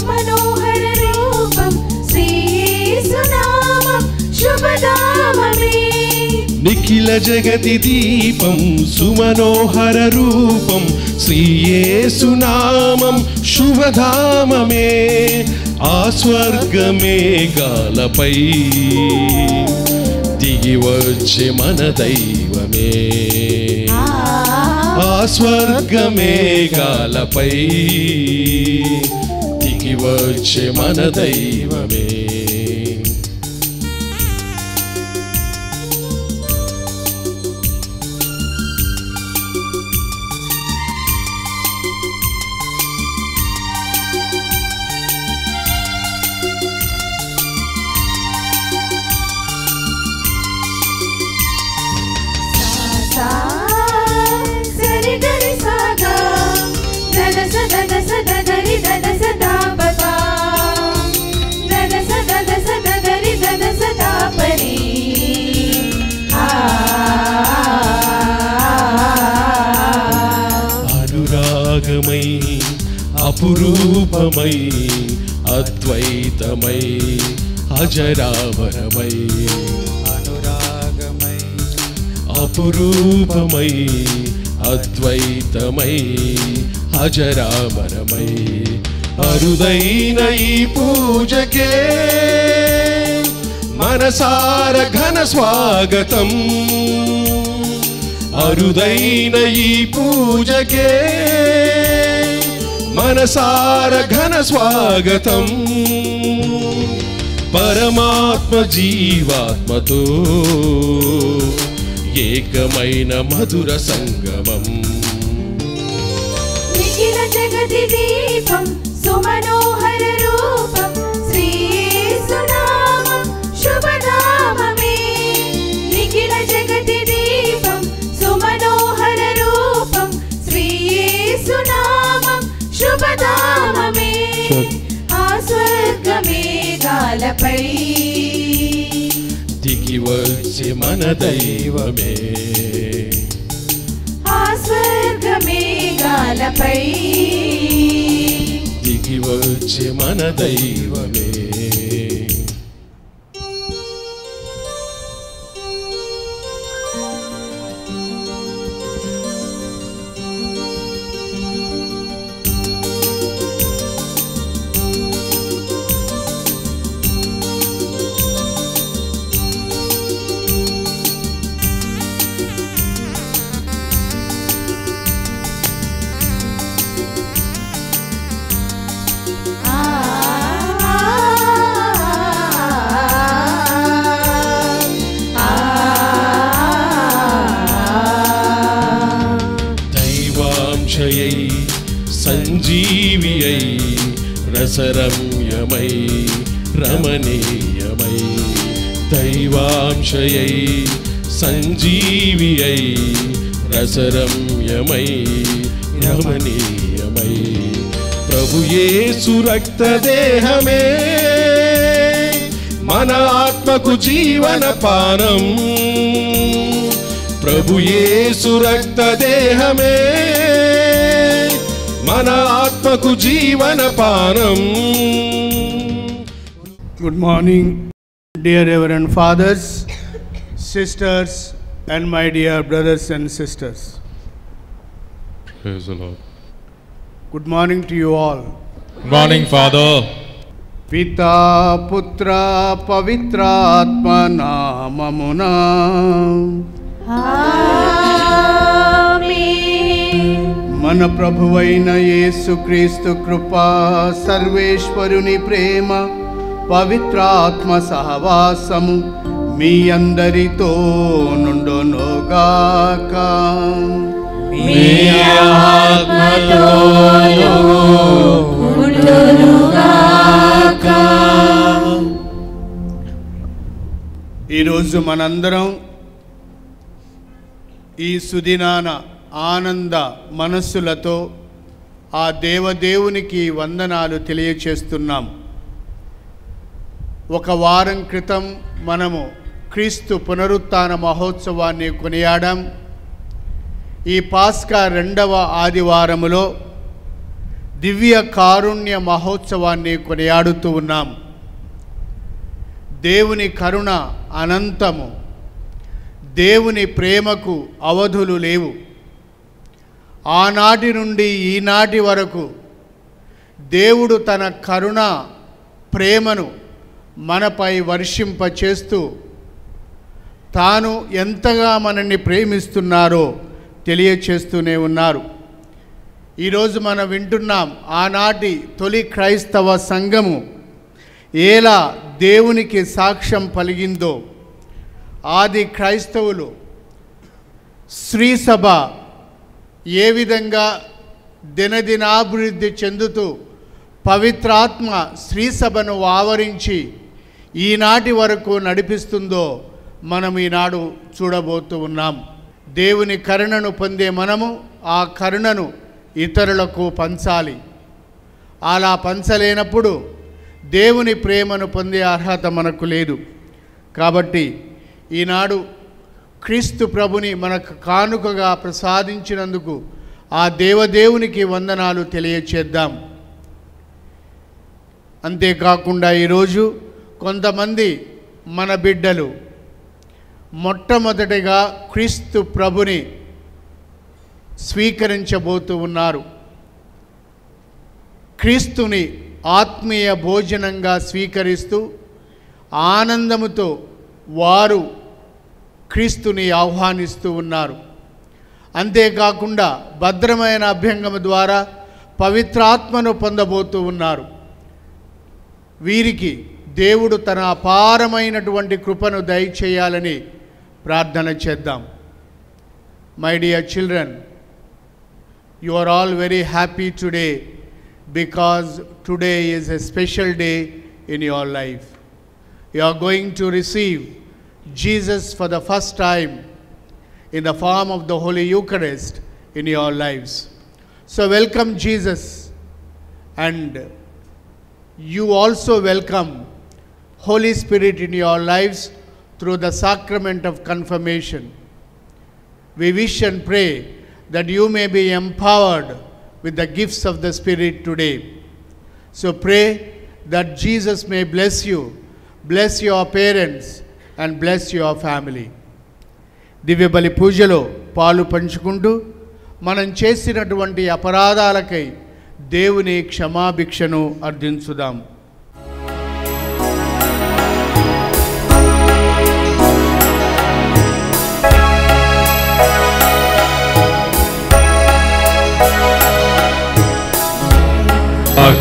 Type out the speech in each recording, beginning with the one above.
సుమనోహర రూపం శ్రీ యేసు నామం శుభధామమే నిఖిల జగతి దీపం సుమనోహర రూపం శ్రీ యేసు నామం శుభధామమే ఆ స్వర్గమేఘాలపై దిగి వచ్చే మన దైవమే ఆ స్వర్గమేఘాలపై దిగి వచ్చే మన దైవమే అనురాగమై అపురూపమై అద్వైతమై అజరామరమై అనురాగమై అపురూపమై అద్వైతమై అజరామరమై అరుదైన ఈ పూజకే మనసార ఘన స్వాగతం అరుదైన ఈ పూజకే మనసార ఘన స్వాగతం పరమాత్మ జీవాత్మతో ఏకమైన మధుర సంగమం నిఖిల జగతి దీపం సుమనోహర రూపం శ్రీ యేసు నామం శుభధామమే నిఖిల జగతి దీపం సుమనోహర రూపం శ్రీ యేసు నామం శుభధామమే ఆ స్వర్గమేఘాలపై దిగి వచ్చే మన దైవమే ఆ స్వర్గమేఘాలపై దిగి వచ్చే మన దైవమే దైవాంశయై సంజీవియై రసరమ్యమై రమణీయమై దైవాంశయై సంజీవియై రసరమ్యమై రమణీయమై ప్రభు యేసు రక్తదేహమే మన ఆత్మకు జీవన పానం ప్రభు యేసు రక్తదేహమే మన ఆత్మకు జీవన పానం Good morning, dear Reverend Fathers, sisters, and my dear brothers and sisters. Praise the Lord. Good morning to you all. Good morning, Father. Pita Putra Pavitratma Namamuna మన ప్రభువైన యేసుక్రీస్తు కృపా సర్వేశ్వరుని ప్రేమ పవిత్రాత్మ సహవాసము మీ అందరితో నుండునుగాక మీ ఆత్మతోను ఉండునుగాక ఈరోజు మనందరం ఈ సుదినాన ఆనంద మనస్సులతో ఆ దేవదేవునికి వందనాలు తెలియచేస్తున్నాం. ఒక వారం క్రితం మనము క్రీస్తు పునరుత్థాన మహోత్సవాన్ని కొనియాడాం. ఈ పాస్కా రెండవ ఆదివారములో దివ్య కారుణ్య మహోత్సవాన్ని కొనియాడుతూ ఉన్నాం. దేవుని కరుణ అనంతము, దేవుని ప్రేమకు అవధులు లేవు. ఆనాటి నుండి ఈనాటి వరకు దేవుడు తన కరుణ ప్రేమను మనపై వర్షింపచేస్తూ తాను ఎంతగా మనల్ని ప్రేమిస్తున్నారో తెలియచేస్తూనే ఉన్నారు. ఈరోజు మనం వింటున్నాం, ఆనాటి తొలి క్రైస్తవ సంఘము ఎలా దేవునికి సాక్ష్యం పలిగిందో. ఆది క్రైస్తవులు శ్రీ సభ ఏ విధంగా దినదినాభివృద్ధి చెందుతూ పవిత్రాత్మ శ్రీ సభను ఆవరించి ఈనాటి వరకు నడిపిస్తుందో మనం ఈనాడు చూడబోతూ ఉన్నాం. దేవుని కరుణను పొందే మనము ఆ కరుణను ఇతరులకు పంచాలి. అలా పంచలేనప్పుడు దేవుని ప్రేమను పొందే అర్హత మనకు లేదు. కాబట్టి ఈనాడు క్రీస్తు ప్రభుని మనకు కానుకగా ప్రసాదించినందుకు ఆ దేవదేవునికి వందనాలు తెలియచేద్దాం. అంతేకాకుండా ఈరోజు కొంతమంది మన బిడ్డలు మొట్టమొదటిగా క్రీస్తు ప్రభుని స్వీకరించబోతూ ఉన్నారు. క్రీస్తుని ఆత్మీయ భోజనంగా స్వీకరిస్తూ ఆనందముతో వారు క్రీస్తుని ఆహ్వానిస్తూ ఉన్నారు. అంతేకాకుండా భద్రమైన అభ్యంగము ద్వారా పవిత్రాత్మను పొందబోతూ ఉన్నారు. వీరికి దేవుడు తన అపారమైనటువంటి కృపను దయచేయాలని ప్రార్థన చేద్దాం. My dear children, you are all very happy today because today is a special day in your life. You are going to receive Jesus for the first time in the form of the Holy Eucharist in your lives. So welcome Jesus, and you also welcome Holy Spirit in your lives through the sacrament of confirmation. We wish and pray that you may be empowered with the gifts of the Spirit today. So pray that Jesus may bless you, bless your parents, and bless your family. దివ్య బలి పూజలో పాలు పంచుకుంటూ మనం చేసినటువంటి అపరాధాలకై దేవుని క్షమాభిక్షను అర్థించుదాం.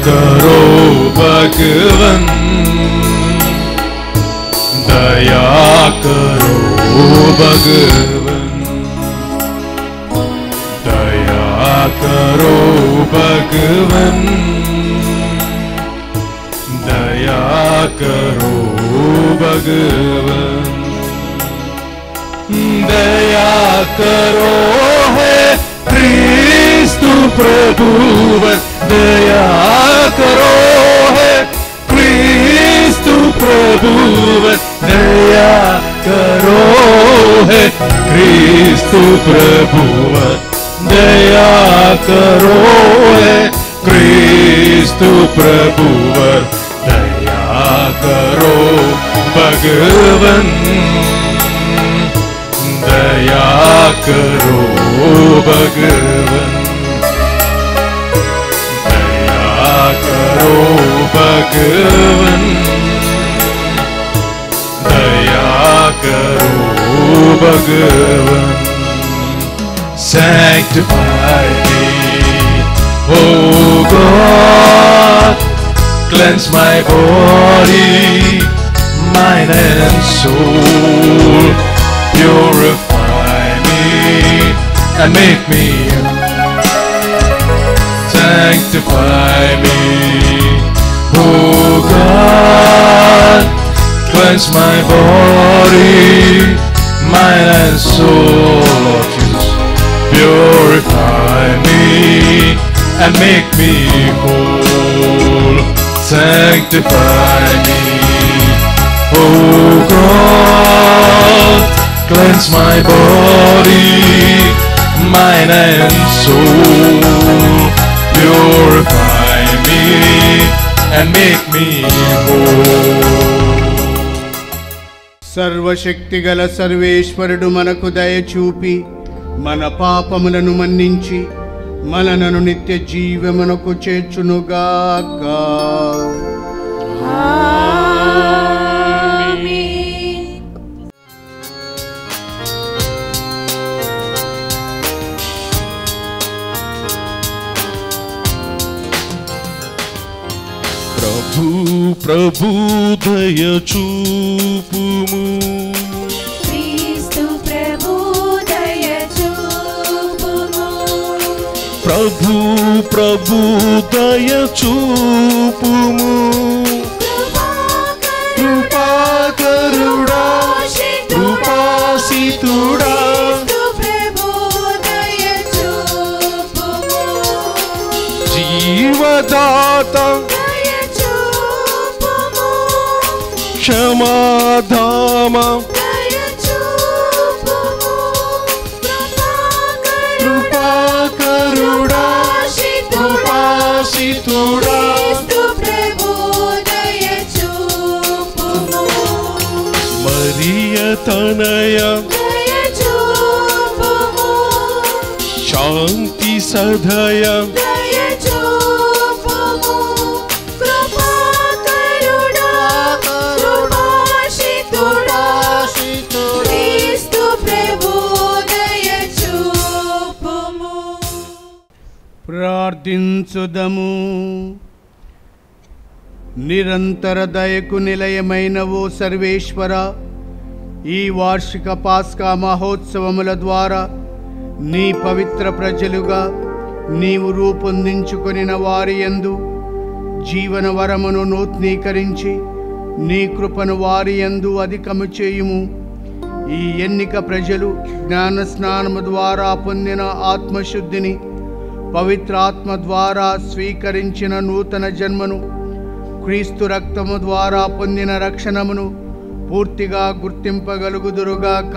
करो भगवन दया करो भगवन दया करो भगवन दया करो भगवन दया करो है क्रिस्तु प्रभुवन दया करो है क्रिस्तु प्रभुवन दया करो है क्रिस्तु प्रभुवन दया करो है क्रिस्तु प्रभुवन दया करो भगवन दया करो भगवन करो भगवन दया करो भगवन sanctify me oh God cleanse my body mind and soul purify me and make me sanctify me, oh God, cleanse my body, mind and soul, Lord Jesus, purify me and make me whole, sanctify me, oh God, cleanse my body, mind and soul, purify and make me whole. సర్వశక్తిగల సర్వేశ్వరుడు మనకు దయ చూపి మన పాపములను మన్నించి మనలను నిత్య జీవమునకు చేర్చునుగాక. ప్రభు ప్రభు దయ చూపుము, క్రీస్తు ప్రభు దయ చూపుము, ప్రభు ప్రభు దయ చూపుము. కృపాకరుడా కృపాసితుడా ప్రభు దయ చూపుము, జీవదాత క్షమాధామ కృపాకరుడా కృపాసితుడా మరియ తనయ శాంతి సదయ ప్రార్థించుదము. నిరంతర దయకు నిలయమైన ఓ సర్వేశ్వర, ఈ వార్షిక పాస్కా మహోత్సవముల ద్వారా నీ పవిత్ర ప్రజలుగా నీవు రూపొందించుకొనిన వారి యందు జీవన వరమును నూతనీకరించి నీ కృపను వారి యందు అధికము చేయుము. ఈ ఎన్నిక ప్రజలు జ్ఞాన స్నానము ద్వారా పొందిన ఆత్మశుద్ధిని, పవిత్ర ఆత్మ ద్వారా స్వీకరించిన నూతన జన్మను, క్రీస్తు రక్తము ద్వారా పొందిన రక్షణమును పూర్తిగా గుర్తింపగలుగుదురుగాక.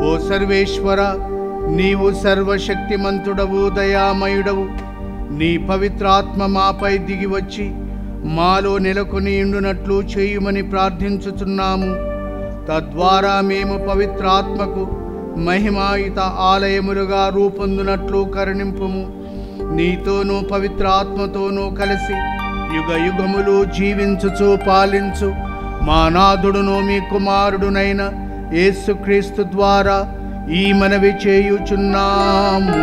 ఓ సర్వేశ్వర, నీవు సర్వశక్తిమంతుడవు, దయామయుడవు. నీ పవిత్ర ఆత్మ మాపై దిగివచ్చి మాలో నెలకొని ఉండునట్లు చేయుమని ప్రార్థించుచున్నాము. తద్వారా మేము పవిత్ర ఆత్మకు మహిమాయుత ఆలయములుగా రూపొందునట్లు కరుణింపుము. నీతోనూ పవిత్ర ఆత్మతోనూ కలిసి యుగ యుగములు జీవించుచు పాలించు మా నాథుడును మీ కుమారుడునైన యేసుక్రీస్తు ద్వారా ఈ మనవి చేయుచున్నాము.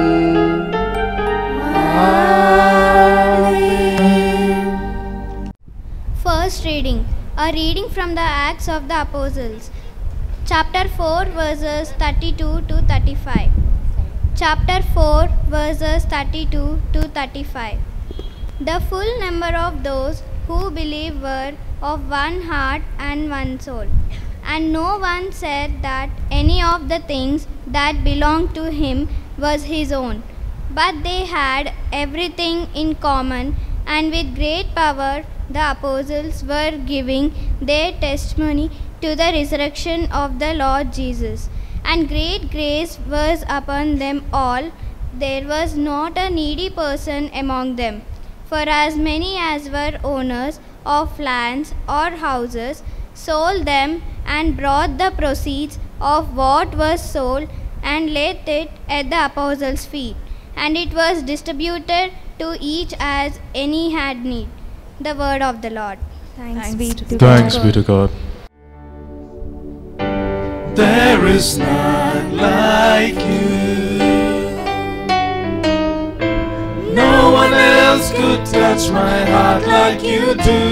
First reading, a reading from the Acts of the Apostles, chapter 4 verses 32 to 35. Chapter 4 verses 32 to 35. The full number of those who believed were of one heart and one soul. And no one said that any of the things that belonged to him was his own, but they had everything in common, and with great power the apostles were giving their testimony to the resurrection of the Lord Jesus. And great grace was upon them all. There was not a needy person among them. For as many as were owners of lands or houses sold them and brought the proceeds of what was sold and laid it at the apostles' feet. And it was distributed to each as any had need. The word of the Lord. Thanks be to God. There is none like you. No one else could touch my heart like you do.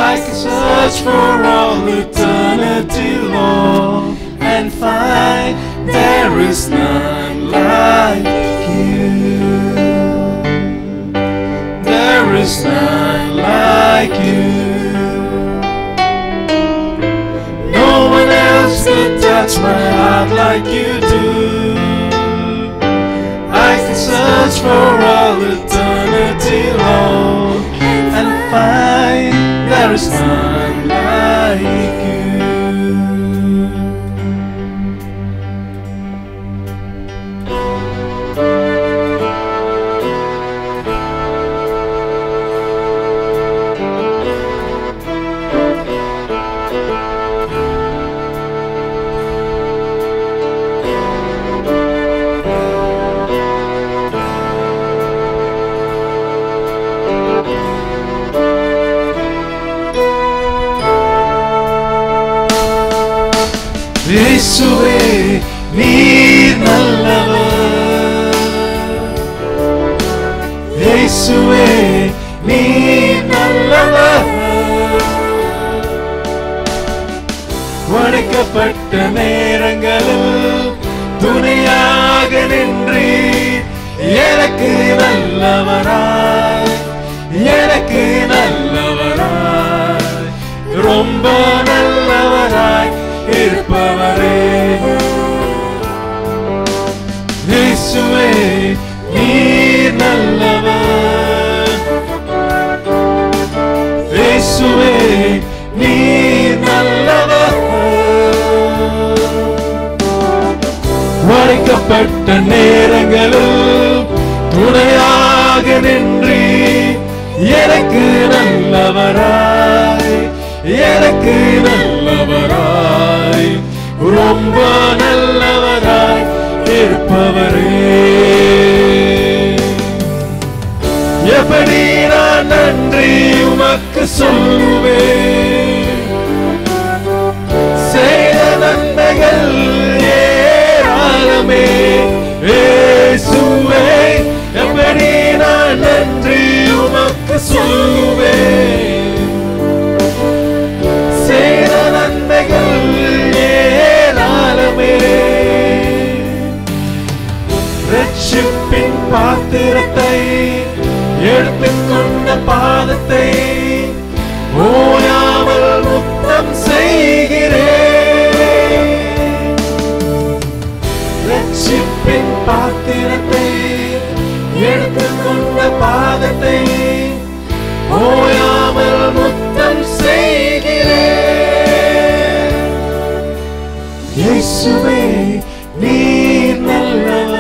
I can search for all eternity, Lord, and find there is none like you. There is none like you. No one else could touch my heart like you do. I can search for all eternity, Lord, and find there is none like you. இயேசுவே நீர் நல்லவர், இயேசுவே நீர் நல்லவர். உடைக்கப்பட்ட நேரங்களில் துணையாக நின்றீர், எனக்கு நல்லவராய், எனக்கு நல்லவராய், ரொம்ப நல்லவராய் இருப்பவரே. இயேசுவே நீர் நல்லவர், இயேசுவே நீர் நல்லவர். உடைக்கப்பட்ட நேரங்களில் துணையாக நின்றீர், எனக்கு நல்லவராய், எனக்கு நல்லவராய், ரொம்ப நல்லவராய் இருப்பவரே. எப்படி நான் நன்றி உமக்கு சொல்லுவேன், செய்த நன்மைகள் ஏராளமே. இயேசுவே எப்படி நான் நன்றி உமக்கு சொல்லுவேன், செய்த நன்மைகள் ஏராளமே. ரட்சிப்பின் பாத்திரத்தை எடுத்துக்கொண்ட பாதத்தை ஓயாமல் முத்தம் செய்கிறேன். ரட்சிப்பின் பாத்திரத்தை எடுத்துக்கொண்ட பாதத்தை ஓயாமல் முத்தம் செய்கிறேன். இயேசுவே நீர் நல்லவர்,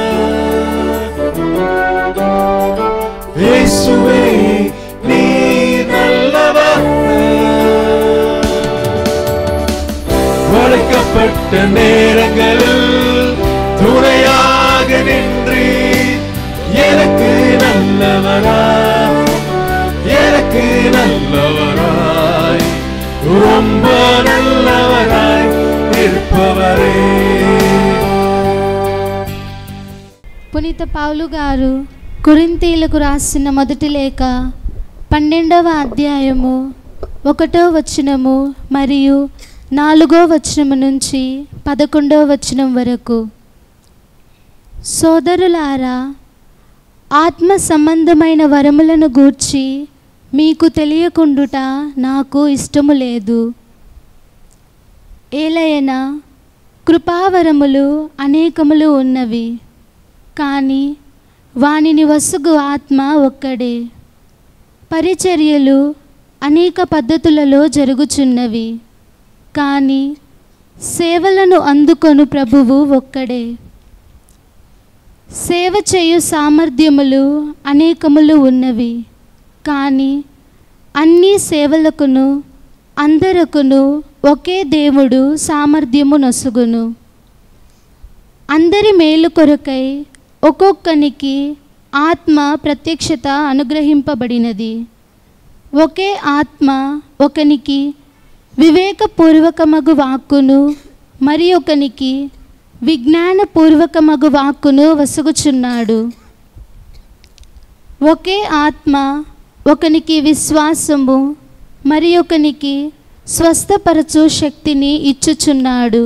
இயேசுவே நீர் நல்லவர். உடைக்கப்பட்ட நேரங்களில் துணையாக நின்றீர், எனக்கு நல்லவராய், எனக்கு நல்லவராய், ரொம்ப நல்லவராய் இருப்பவரே. పునీత పౌలు గారు కొరింథీయులకు రాసిన మొదటి లేఖ 12వ అధ్యాయము 1వ వచనము మరియు 4వ వచనము నుంచి 11వ వచనం వరకు. సోదరులారా, ఆత్మ సంబంధమైన వరములను గూర్చి మీకు తెలియకుండుట నాకు ఇష్టము లేదు. ఏలయన కృపావరములు అనేకములు ఉన్నవి, కానీ వానిని వసుగు ఆత్మ ఒక్కడే. పరిచర్యలు అనేక పద్ధతులలో జరుగుచున్నవి, కానీ సేవలను అందుకొను ప్రభువు ఒక్కడే. సేవ చేయు సామర్థ్యములు అనేకములు ఉన్నవి, కానీ అన్ని సేవలకును అందరకును ఒకే దేవుడు సామర్థ్యము నొసగును. అందరి మేలు కొరకై ఒక్కొక్కనికి ఆత్మ ప్రత్యక్షత అనుగ్రహింపబడినది. ఒకే ఆత్మ ఒకనికి వివేకపూర్వకమగు వాక్కును మరి ఒకనికి విజ్ఞానపూర్వకమగు వాక్కును వసగుచున్నాడు. ఒకే ఆత్మ ఒకనికి విశ్వాసము మరి ఒకనికి స్వస్థపరచు శక్తిని ఇచ్చుచున్నాడు.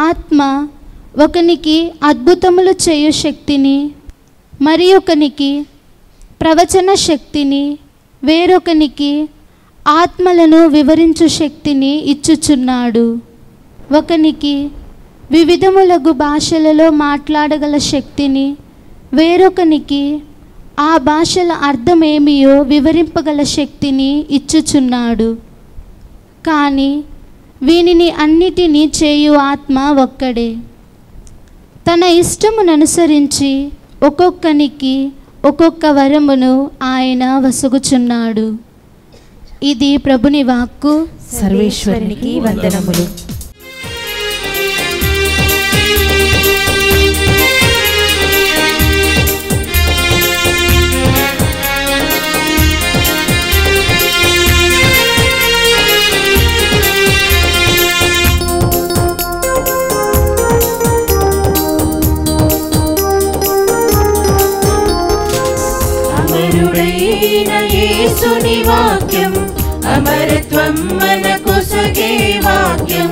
ఆత్మ ఒకనికి అద్భుతములు చేయు శక్తిని మరి ఒకనికి ప్రవచన శక్తిని, వేరొకనికి ఆత్మలను వివరించు శక్తిని ఇచ్చుచున్నాడు. ఒకనికి వివిధములగు భాషలలో మాట్లాడగల శక్తిని, వేరొకనికి ఆ భాషల అర్థమేమియో వివరింపగల శక్తిని ఇచ్చుచున్నాడు. కానీ వీనిని అన్నిటినీ చేయు ఆత్మ ఒక్కడే. తన ఇష్టముననుసరించి ఒక్కొక్కనికి ఒక్కొక్క వరమును ఆయన వసగుచున్నాడు. ఇది ప్రభుని వాక్కు. సర్వేశ్వరునికి వందనములు. యేసుని వాక్యం అమరత్వం మనకొసగే వాక్యం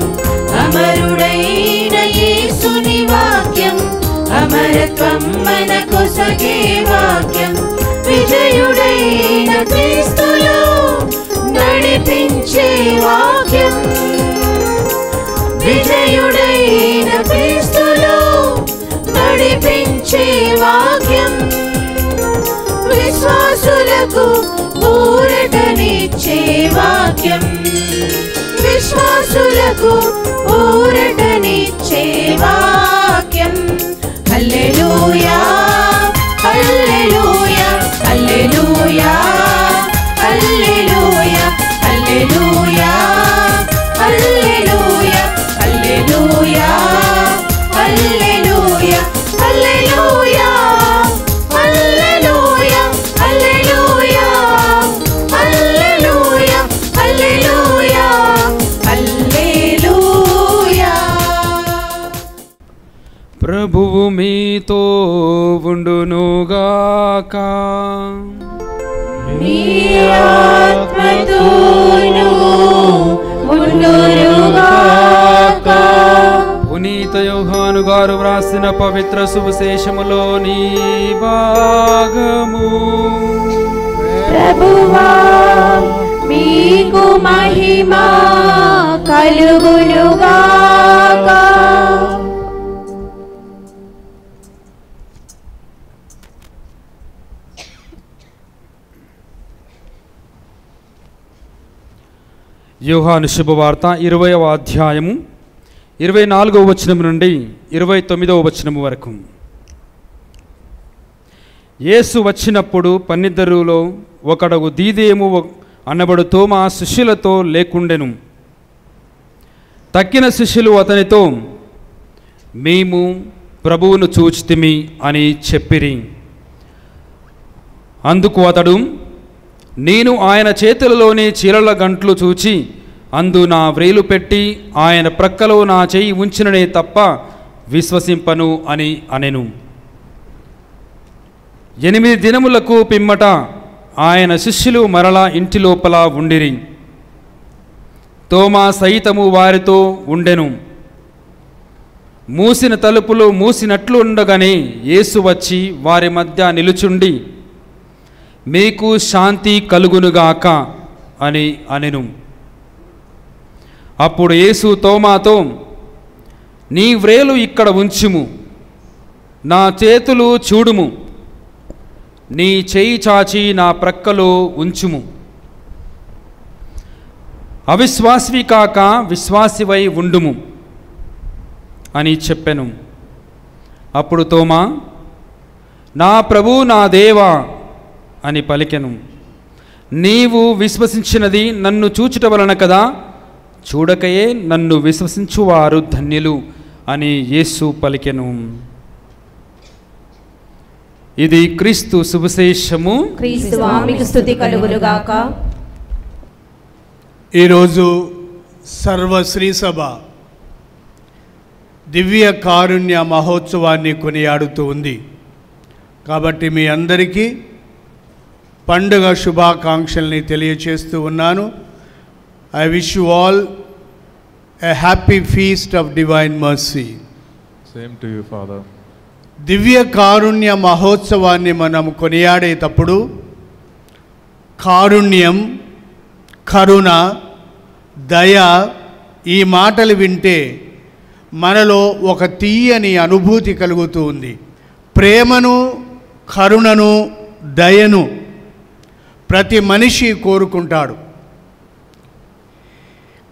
అమరుడైన యేసుని వాక్యం అమరత్వం మనకొసగే వాక్యం విజయుడైన క్రీస్తులో నడిపించే వాక్యం విజయుడైన క్రీస్తులో నడిపించే వాక్యం విశ్వాసులకు ఊరటనిచ్చే వాక్యం విశ్వాసులకు ఊరటనిచ్చే వాక్యం హల్లెలూయా హల్లెలూయా హల్లెలూయా హల్లెలూయా హల్లెలూయా హల్లెలూయా హల్లెలూయా హల్లెలూయా హల్లెలూయా హల్లెలూయా హల్లెలూయా హల్లెలూయా హల్లెలూయా హల్లెలూయా. ప్రభువు మీతో ఉండునుగాక. నీ ఆత్మతోను ఉండునుగాక. పునీత యోహాను గారు వ్రాసిన పవిత్ర సువిశేషములోని భాగము. ప్రభువా మీకు మహిమ కలుగునుగాక. యోహాను శుభవార్త 20వ అధ్యాయము 24వ వచనం నుండి 29వ వచనం వరకు. యేసు వచ్చినప్పుడు పన్నిద్దరులో ఒకడు దీదేము అనబడు తోమా శిష్యులతో లేకుండెను. తక్కిన శిష్యులు అతనితో మేము ప్రభువును చూచితిమి అని చెప్పిరి. అందుకు అతడు నేను ఆయన చేతులలోని చీలల గంట్లు చూచి అందు నా వ్రేలు పెట్టి ఆయన ప్రక్కలో నా చెయ్యి ఉంచిననే తప్ప విశ్వసింపను అని అనెను. 8 దినములకు పిమ్మట ఆయన శిష్యులు మరలా ఇంటి లోపల ఉండిరి. తోమా సైతము వారితో ఉండెను. మూసిన తలుపులు మూసినట్లు ఉండగానే యేసు వచ్చి వారి మధ్య నిలుచుండి మీకు శాంతి కలుగునుగాక అని అనెను. అప్పుడు యేసు తోమాతో నీ వ్రేలు ఇక్కడ ఉంచుము, నా చేతులు చూడుము, నీ చేయి చాచి నా ప్రక్కలో ఉంచుము. అవిశ్వాసివి కాక విశ్వాసివై ఉండుము అని చెప్పెను. అప్పుడు తోమా నా ప్రభు నా దేవా అని పలికెను. నీవు విశ్వసించినది నన్ను చూచుట వలన కదా, చూడకయే నన్ను విశ్వసించువారు ధన్యులు అని యేసు పలికెను. ఇది క్రీస్తు సువిశేషము. క్రీస్తువా మీకు స్తుతి కలుగునుగాక. ఈరోజు సర్వశ్రీ సభ దివ్య కారుణ్య మహోత్సవాన్ని కొనియాడుతూ ఉంది. కాబట్టి మీ అందరికీ పండుగ శుభాకాంక్షల్ని తెలియచేస్తూ ఉన్నాను. I wish you all a happy feast of divine mercy. Same to you, Father. దివ్య కారుణ్య మహోత్సవాన్ని మనం కొనియాడేటప్పుడు కారుణ్యం, కరుణ, దయ ఈ మాటలు వింటే మనలో ఒక తీయని అనుభూతి కలుగుతూ ఉంది. ప్రేమను, కరుణను, దయను ప్రతి మనిషి కోరుకుంటాడు.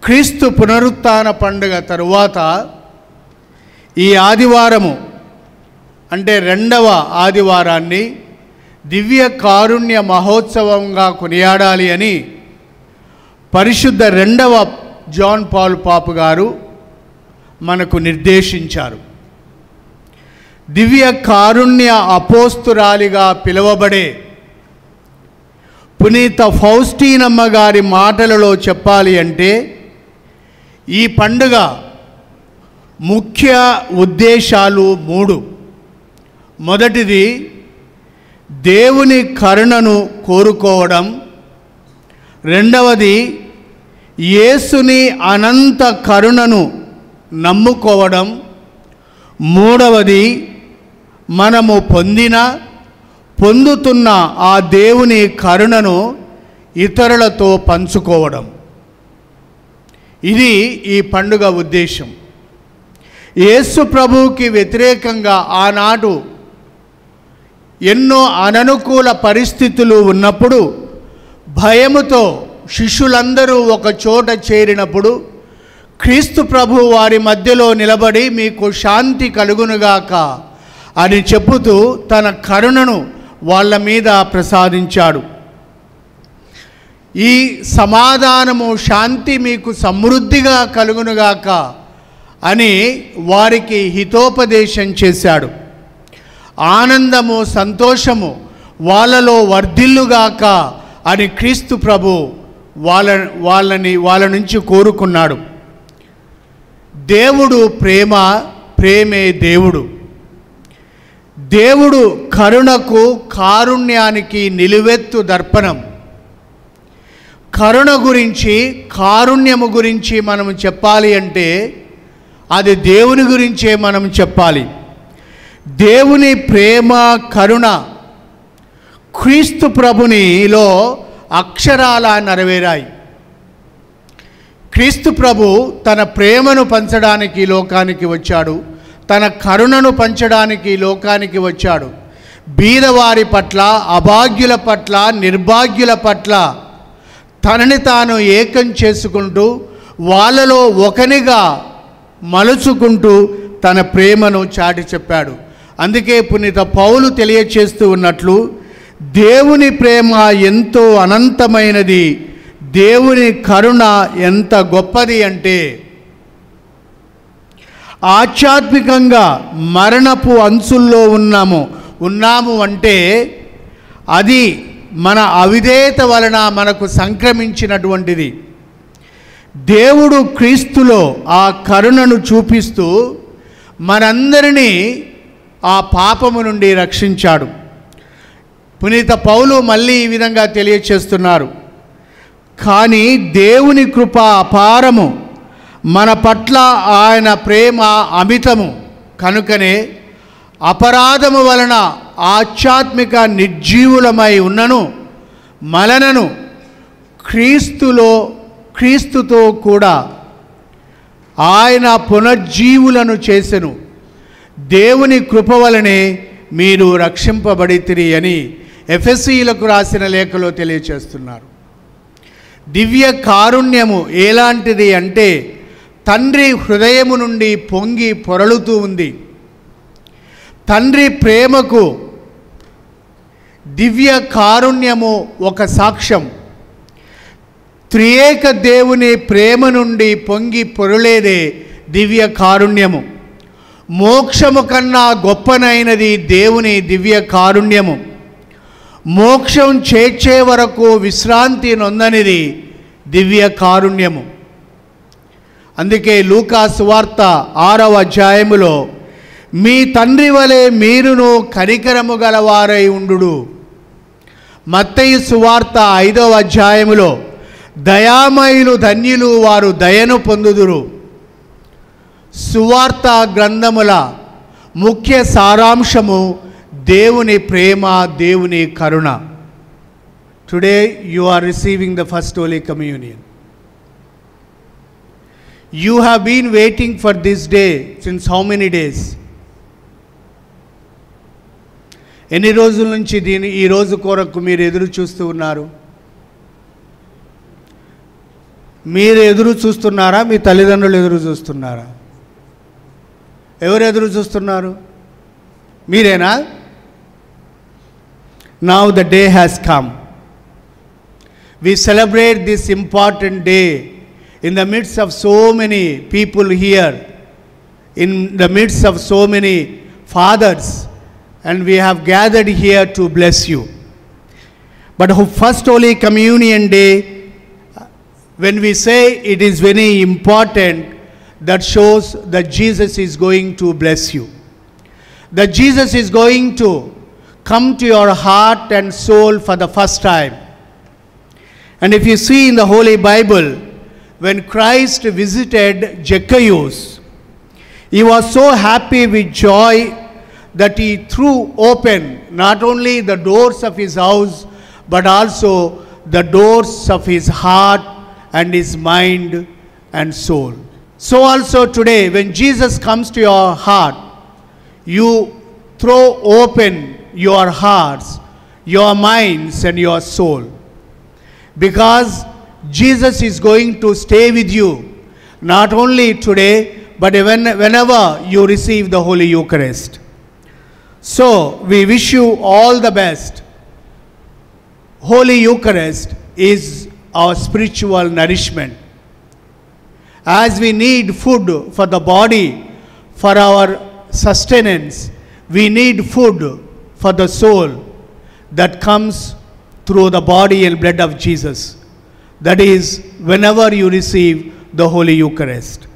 క్రీస్తు పునరుత్థాన పండుగ తరువాత ఈ ఆదివారము అంటే 2వ ఆదివారాన్ని దివ్య కారుణ్య మహోత్సవంగా కొనియాడాలి అని పరిశుద్ధ 2వ జాన్ పాల్ పాపు గారు మనకు నిర్దేశించారు. దివ్య కారుణ్య అపోస్తురాలిగా పిలువబడే పునీత ఫౌస్టీనమ్మ గారి మాటలలో చెప్పాలి అంటే ఈ పండుగ ముఖ్య ఉద్దేశాలు 3. మొదటిది దేవుని కరుణను కోరుకోవడం, రెండవది యేసుని అనంత కరుణను నమ్ముకోవడం. మూడవది మనము పొందుతున్న ఆ దేవుని కరుణను ఇతరులతో పంచుకోవడం. ఇది ఈ పండుగ ఉద్దేశం. యేసు ప్రభువుకి వ్యతిరేకంగా ఆనాడు ఎన్నో అననుకూల పరిస్థితులు ఉన్నప్పుడు భయముతో శిష్యులందరూ ఒక చోట చేరినప్పుడు క్రీస్తు ప్రభు వారి మధ్యలో నిలబడి మీకు శాంతి కలుగునుగాక అని చెప్పుతూ తన కరుణను వాళ్ళ మీద ప్రసాదించాడు. ఈ సమాధానము శాంతి మీకు సమృద్ధిగా కలుగునుగాక అని వారికి హితోపదేశం చేశాడు. ఆనందము సంతోషము వాళ్ళలో వర్ధిల్లుగాక అని క్రీస్తు ప్రభు వాళ్ళ నుంచి కోరుకున్నాడు. దేవుడు ప్రేమే దేవుడు. దేవుడు కరుణకు కారుణ్యానికి నిలువెత్తు దర్పణం. కరుణ గురించి కారుణ్యము గురించి మనం చెప్పాలి అంటే అది దేవుని గురించే మనం చెప్పాలి. దేవుని ప్రేమ కరుణ క్రీస్తు ప్రభునిలో అక్షరాల నెరవేరాయి. క్రీస్తు ప్రభు తన ప్రేమను పంచడానికి లోకానికి వచ్చాడు. తన కరుణను పంచడానికి లోకానికి వచ్చాడు. బీదవారి పట్ల, అభాగ్యుల పట్ల, నిర్భాగ్యుల పట్ల తనని తాను ఏకం చేసుకుంటూ వాళ్ళలో ఒకనిగా మలుచుకుంటూ తన ప్రేమను చాటి చెప్పాడు. అందుకే పునీత పౌలు తెలియచేస్తూ ఉన్నట్లు దేవుని ప్రేమ ఎంతో అనంతమైనది, దేవుని కరుణ ఎంత గొప్పది అంటే ఆధ్యాత్మికంగా మరణపు అంచుల్లో ఉన్నాము అంటే అది మన అవిధేయత వలన మనకు సంక్రమించినటువంటిది. దేవుడు క్రీస్తులో ఆ కరుణను చూపిస్తూ మనందరినీ ఆ పాపము నుండి రక్షించాడు. పునీత పౌలు మళ్ళీ ఈ విధంగా తెలియచేస్తున్నారు. కానీ దేవుని కృప అపారము, మన పట్ల ఆయన ప్రేమ అమితము. కనుకనే అపరాధము వలన ఆధ్యాత్మిక నిర్జీవులమై ఉన్నను మనలను క్రీస్తుతో కూడా ఆయన పునర్జీవులను చేసెను. దేవుని కృప వలనే మీరు రక్షింపబడితిరి అని ఎఫెసీయులకు రాసిన లేఖలో తెలియచేస్తున్నారు. దివ్య కారుణ్యము ఎలాంటిది అంటే తండ్రి హృదయము నుండి పొంగి పొరలుతూ ఉంది. తండ్రి ప్రేమకు దివ్య కారుణ్యము ఒక సాక్ష్యం. త్రియేక దేవుని ప్రేమ నుండి పొంగి పొరలేదే దివ్య కారుణ్యము. మోక్షము కన్నా గొప్పనైనది దేవుని దివ్య కారుణ్యము. మోక్షం చేర్చే వరకు విశ్రాంతి నొందనిది దివ్య కారుణ్యము. అందుకే లూకా సువార్త 6వ అధ్యాయములో మీ తండ్రి వలె మీరును కనికరము గలవారై ఉండుడు. మత్తయి సువార్త 5వ అధ్యాయములో దయామయులు ధన్యులు వారు దయను పొందుదురు. సువార్త గ్రంథముల ముఖ్య సారాంశము దేవుని ప్రేమ, దేవుని కరుణ. Today you are receiving the first holy communion. You have been waiting for this day since how many days? ఎన్ని రోజుల నుంచి ఈ రోజు కొరకు మీరు ఎదురు చూస్తూ ఉన్నారు? మీరు ఎదురు చూస్తున్నారా? మీ తల్లిదండ్రులు ఎదురు చూస్తున్నారా? ఎవరు ఎదురు చూస్తున్నారు? మీరేనా? Now the day has come. We celebrate this important day in the midst of so many people here, in the midst of so many fathers, and we have gathered here to bless you. But first Holy Communion Day, when we say it is very important, that shows that Jesus is going to bless you. That Jesus is going to come to your heart and soul for the first time. And if you see in the Holy Bible, when Christ visited Zacchaeus, he was so happy with joy that he threw open not only the doors of his house, but also the doors of his heart and his mind and soul. So also today, when Jesus comes to your heart, you throw open your hearts, your minds and your soul. Because Jesus is going to stay with you, not only today, but whenever you receive the Holy Eucharist. So, we wish you all the best. Holy Eucharist is our spiritual nourishment. As we need food for the body, for our sustenance, we need food for the soul that comes through the body and blood of Jesus. That is, whenever you receive the Holy Eucharist.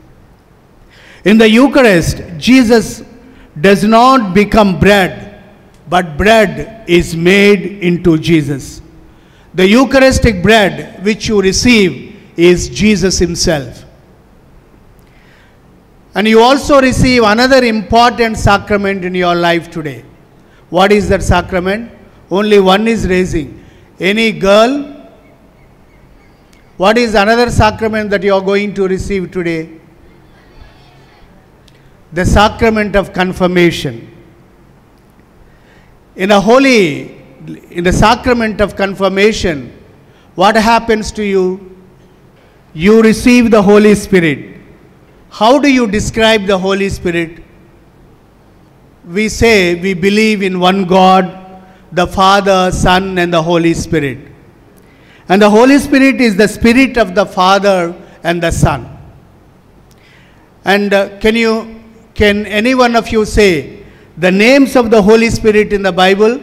In the Eucharist, Jesus does not become bread, but bread is made into Jesus. The Eucharistic bread which you receive is Jesus himself. And you also receive another important sacrament in your life today. What is that sacrament? Only one is raising. Any girl? What is another sacrament that you are going to receive today? The sacrament of confirmation. In the sacrament of confirmation, what happens to you? You receive the Holy Spirit. How do you describe the Holy Spirit? We say we believe in one God, the Father, Son, and the Holy Spirit. And the Holy Spirit is the Spirit of the Father and the Son. And can any one of you say the names of the Holy Spirit in the Bible?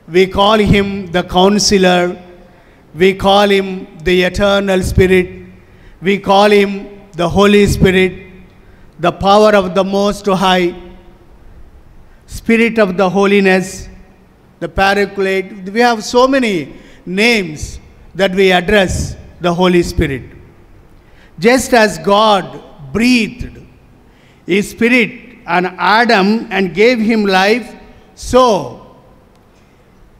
We call him the Counselor. We call him the Eternal Spirit. We call him the Holy Spirit, the power of the Most High, Spirit of the Holiness, the Paraclete. We have so many names that we address the Holy Spirit. Just as God breathed his Spirit on Adam and gave him life, so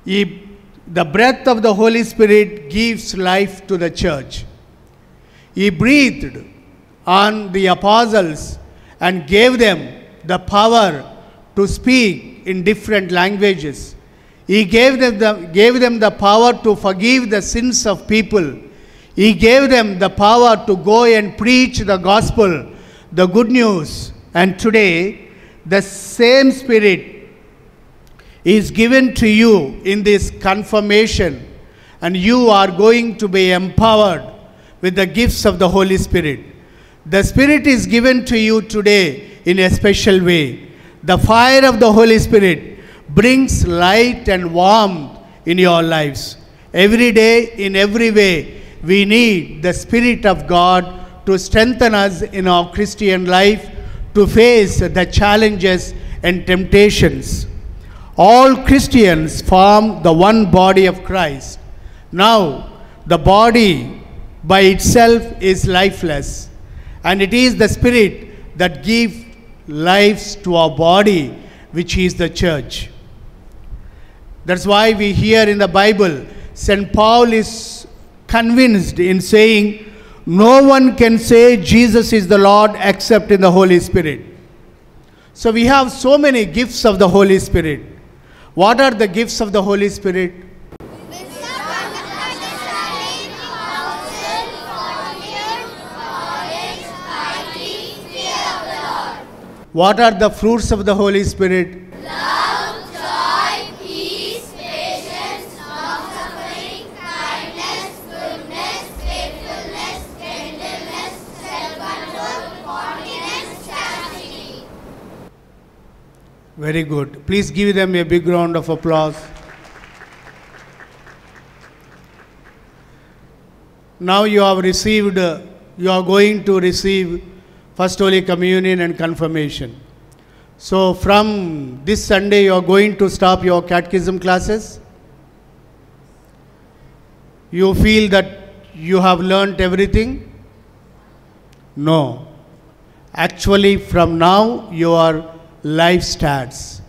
the breath of the Holy Spirit gives life to the church. He breathed on the apostles and gave them the power to speak in different languages. He gave them the power to forgive the sins of people. He gave them the power to go and preach the gospel, the good news. And today, the same Spirit is given to you in this confirmation, and you are going to be empowered with the gifts of the Holy Spirit. The Spirit is given to you today in a special way. The fire of the Holy Spirit brings light and warmth in your lives. Every day, in every way, we need the Spirit of God to strengthen us in our Christian life, to face the challenges and temptations. All Christians form the one body of Christ. Now, the body by itself is lifeless, and it is the Spirit that gives life to our body, which is the church. That's why we hear in the Bible, St. Paul is convinced in saying, no one can say Jesus is the Lord except in the Holy Spirit. So we have so many gifts of the Holy Spirit. What are the gifts of the Holy Spirit? What are the fruits of the Holy Spirit? Love, joy, peace, patience, long-suffering, kindness, goodness, faithfulness, tenderness, self-control, continence, chastity. Very good. Please give them a big round of applause. Now you are going to receive First Holy Communion and Confirmation. So from this Sunday you are going to stop your catechism classes. You feel that you have learnt everything? No. Actually, from now, your life starts.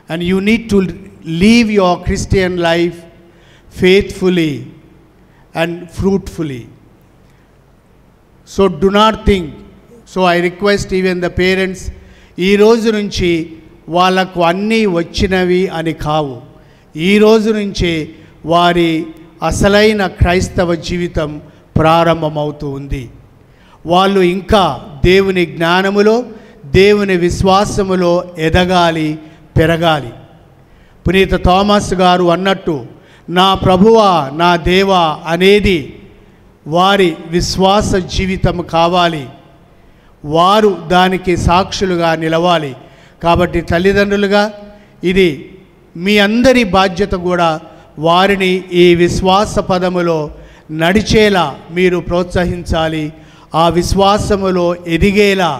And you need to live your Christian life faithfully and fruitfully. So do not think. So I request even the parents, ఈ రోజు నుంచి వాళ్ళకు అన్నీ వచ్చినవి అని కావు. ఈ రోజు నుంచే వారి అసలైన క్రైస్తవ జీవితం ప్రారంభమవుతూ ఉంది. వాళ్ళు ఇంకా దేవుని జ్ఞానములో, దేవుని విశ్వాసములో ఎదగాలి, పెరగాలి. పునీత థామస్ గారు అన్నట్టు, నా ప్రభువా, నా దేవా అనేది వారి విశ్వాస జీవితం కావాలి. వారు దానికి సాక్షులుగా నిలవాలి. కాబట్టి తల్లిదండ్రులుగా ఇది మీ అందరి బాధ్యత కూడా వారిని ఈ విశ్వాస పదములో నడిచేలా మీరు ప్రోత్సహించాలి. ఆ విశ్వాసములో ఎదిగేలా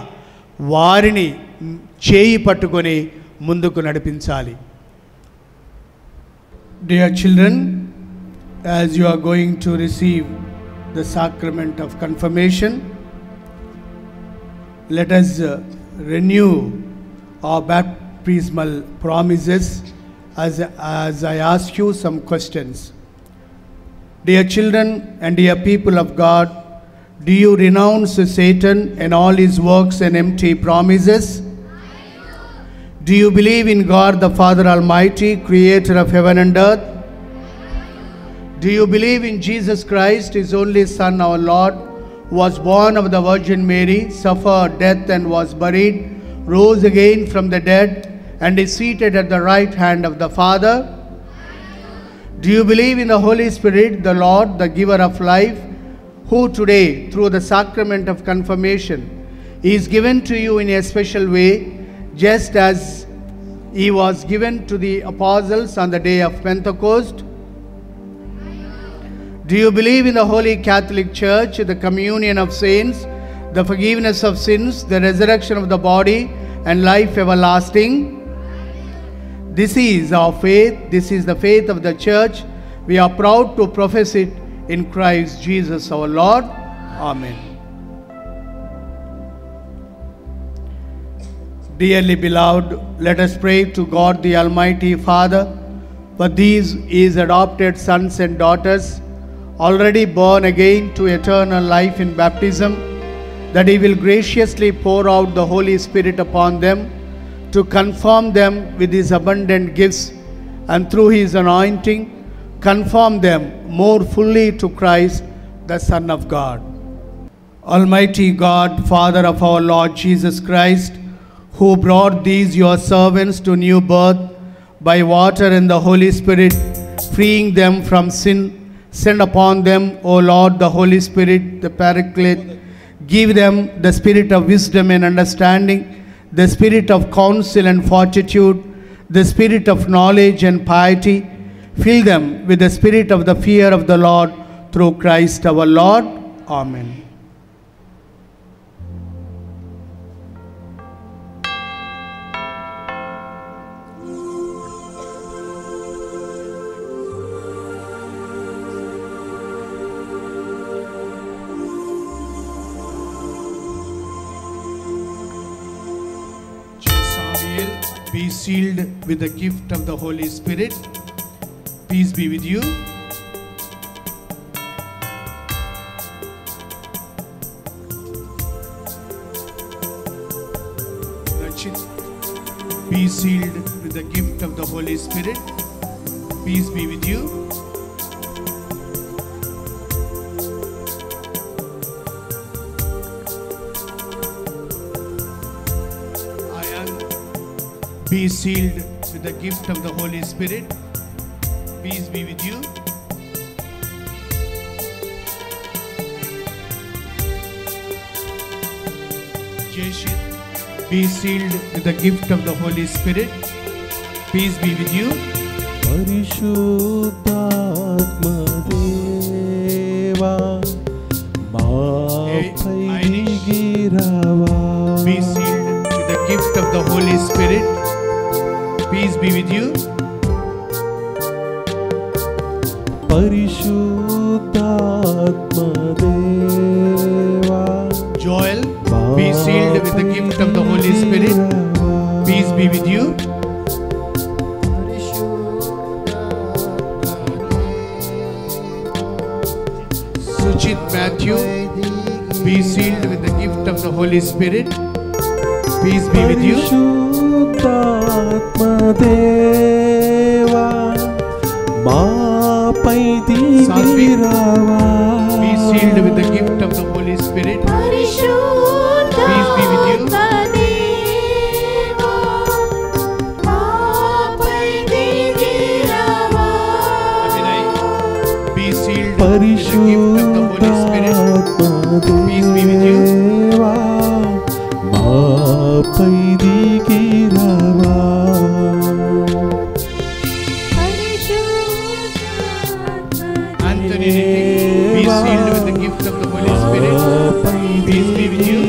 వారిని చేయి పట్టుకొని ముందుకు నడిపించాలి. Dear children, as you are going to receive the sacrament of confirmation, let us renew our baptismal promises as I ask you some questions. Dear children and dear people of God, do you renounce Satan and all his works and empty promises? Do you believe in God the Father Almighty, creator of heaven and earth? Do you believe in Jesus Christ, his only Son, our Lord, who was born of the Virgin Mary, suffered death and was buried, rose again from the dead, and is seated at the right hand of the Father? Do you believe in the Holy Spirit, the Lord, the giver of life, who today, through the sacrament of confirmation, is given to you in a special way, just as he was given to the apostles on the day of Pentecost? Do you believe in the Holy Catholic Church, the communion of saints, the forgiveness of sins, the resurrection of the body, and life everlasting? This is our faith. This is the faith of the Church. We are proud to profess it in Christ Jesus our Lord. Amen. Dearly beloved, let us pray to God the Almighty Father for these his adopted sons and daughters already born again to eternal life in baptism, that he will graciously pour out the Holy Spirit upon them to confirm them with his abundant gifts, and through his anointing conform them more fully to Christ, the Son of God. Almighty God, Father of our Lord Jesus Christ, who brought these your servants to new birth by water and the Holy Spirit, freeing them from sin, send upon them, O Lord, the Holy Spirit, the Paraclete. Give them the spirit of wisdom and understanding, the spirit of counsel and fortitude, the spirit of knowledge and piety. Fill them with the spirit of the fear of the Lord, through Christ our Lord. Amen. Be sealed with the gift of the Holy Spirit. Peace be with you. Rachit, be sealed with the gift of the Holy Spirit. Peace be with you. Be sealed with the gift of the Holy Spirit. Peace be with you. Jeshit, be sealed with the gift of the Holy Spirit. Peace be with you. పరిశుద్ధాత్మ దేవా మాపై దిగిరావా. Be sealed with the gift of the Holy Spirit. Peace be with you. పరిశుద్ధాత్మ Saint Matthew, be sealed with the gift of the Holy Spirit. Peace be with you. Satvik, be sealed with the gift of the Holy Spirit. Peace be with you. Abhinay, be sealed with the gift of the Holy Spirit. Peace be with you. Anthony, be sealed with the gift of the Holy Spirit. Peace be with you.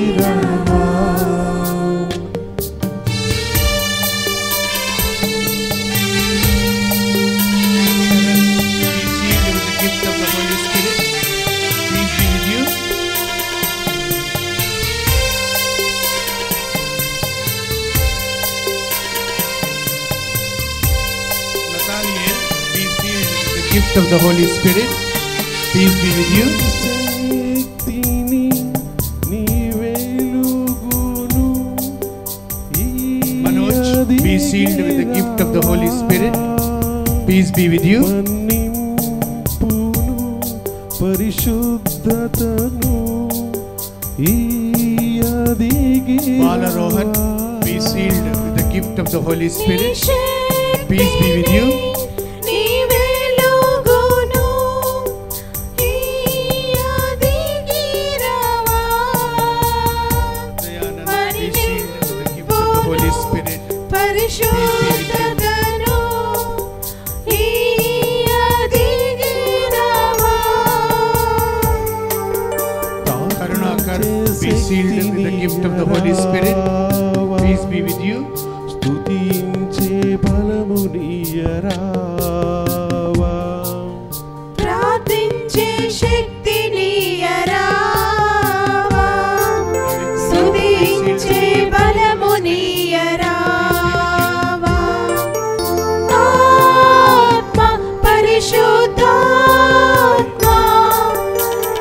Gift of the Holy Spirit. Peace be with you. Manoj, be sealed with the gift of the Holy Spirit. Peace be with you. Bala Rohan, be sealed with the gift of the Holy Spirit. Peace be with you. Be sealed with the gift of the Holy Spirit. Peace be with you. ప్రార్థించే శక్తినియరావా, స్తుతించే బలమునియరావా, ఆత్మ పరిశుద్ధాత్మ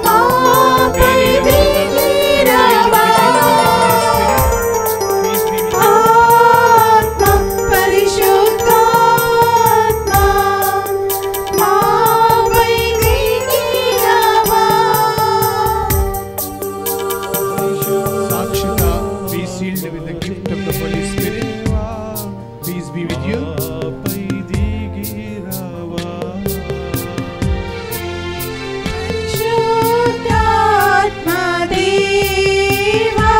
మాపై దిగిరావా, ఆత్మ పరిశుద్ధాత్మ మాపై దిగిరావా. Sakshita, be sealed with the gift of the Holy Spirit. Peace be with you. పరిశుద్ధాత్మదేవా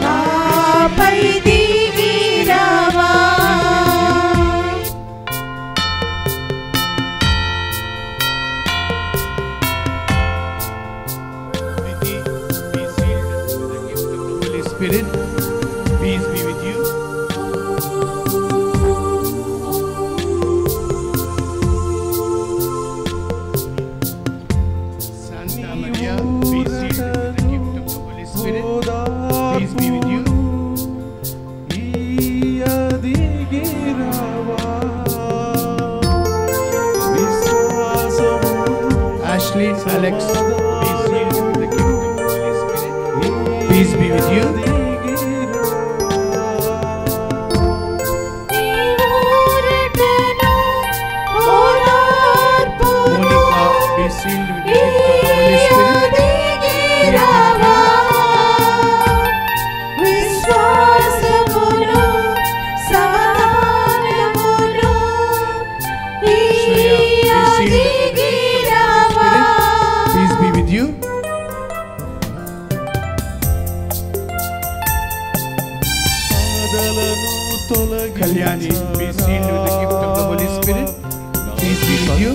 మాపై దిగిరావా. Vicky, be sealed with the gift of the Holy Spirit. Peace be with you. Santa Maria, be sealed with the gift of the Holy Spirit. Peace be with you. Ashley, Alex, be sealed with the gift of the Holy Spirit. Peace be with you. Monica, be sealed with the gift of the Holy Spirit. విశ్వాసమును సమాధానమును దిగిరావా. Peace be with you. Kalyani, be sealed with the gift of the Holy Spirit. Peace be with you.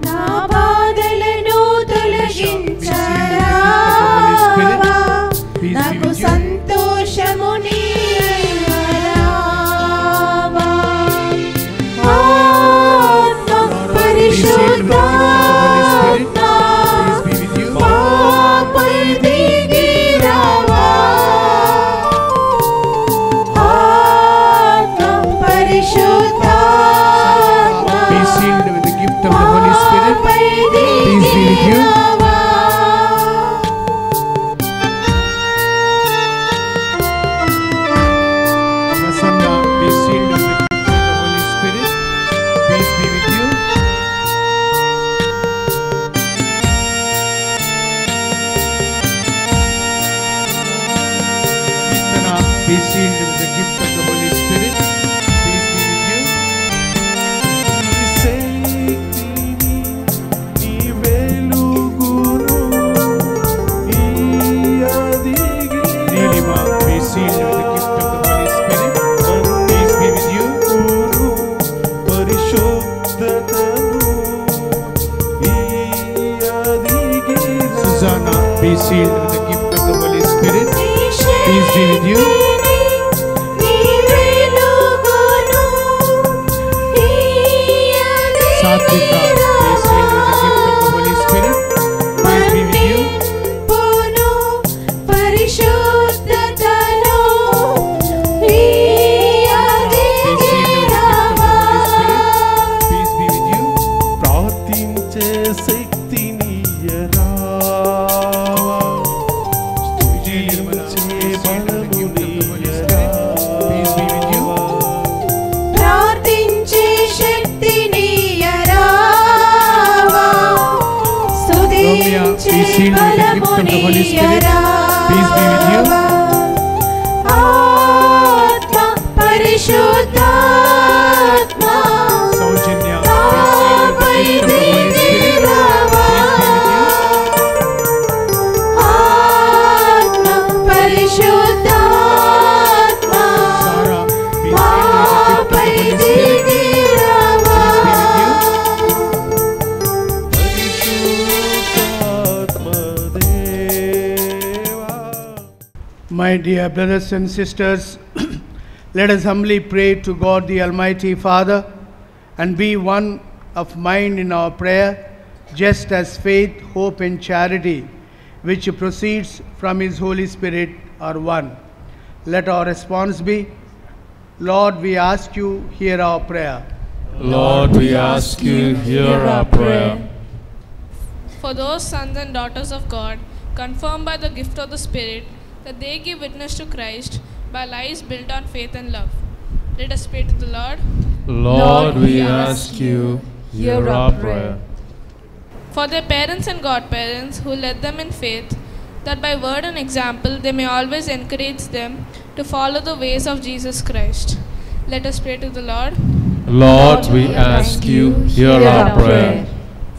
నా బాధలను తొలగించరావా, నాకు సంతోషమునియరావా, ఆత్మ పరిశుద్ధాత్మ మాపై దిగిరావా, ఆత్మ పరిశుద్ధాత్మ sealed with the gift of the Holy Spirit. Peace be with you. Prasanna, be sealed with the gift of the Holy Spirit. Peace be with you. Kirtana, be sealed with the gift of the Holy Spirit. Peace be with you. Neelima, be sealed with the gift of the Holy Spirit. Peace be with you. Susanna, be sealed with the gift of the Holy Spirit. Peace be with you. Satvika, be sealed with the gift of the Holy Spirit. Peace be with you. Peace be with you. ప్రార్థించే శక్తిని Nirmala, be sealed with the gift of the Holy Spirit. Peace be with you. ప్రార్థించే శక్తినియరావా Romya, be స్తుతించే sealed with the gift of the Holy Spirit. Peace be with you. ఆత్మ పరిశుద్ధాత్మ Saujanya, be sealed with the gift of the Holy Spirit. Peace be with you. ఆత్మ పరిశుద్ధాత్మ Sara, be sealed with the gift of the Holy Spirit. Peace be with you. My dear brothers and sisters, let us humbly pray to God the Almighty Father and be one of mind in our prayer, just as faith, hope and charity, which proceeds from His Holy Spirit, are one. Let our response be, Lord, we ask you, hear our prayer. Lord, we ask you, hear our prayer. For those sons and daughters of God, confirmed by the gift of the Spirit, that they give witness to Christ by lives built on faith and love. Let us pray to the Lord. Lord, we ask you, hear our prayer. For their parents and godparents who led them in faith, that by word and example they may always encourage them to follow the ways of Jesus Christ. Let us pray to the Lord. Lord, we ask you, hear our prayer.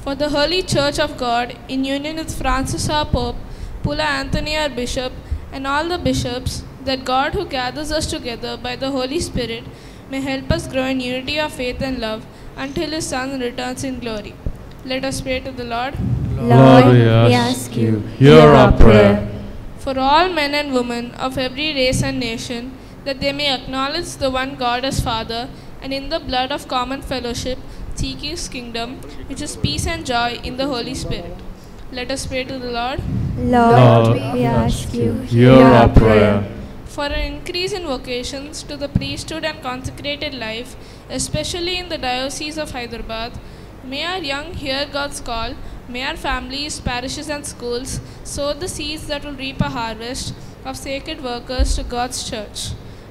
For the Holy Church of God, in union with Francis our Pope, Pula Anthony our Bishop, and all the bishops, that God who gathers us together by the Holy Spirit may help us grow in unity of faith and love until His Son returns in glory. Let us pray to the Lord. Lord, we ask you, hear our prayer. For all men and women of every race and nation, that they may acknowledge the one God as Father, and in the blood of common fellowship seek His kingdom, which is peace and joy in the Holy Spirit. Let us pray to the Lord. Lord, we ask you, hear our prayer. For an increase in vocations to the priesthood and consecrated life, especially in the Diocese of Hyderabad, may our young hear God's call, may our families, parishes and schools sow the seeds that will reap a harvest of sacred workers to God's church.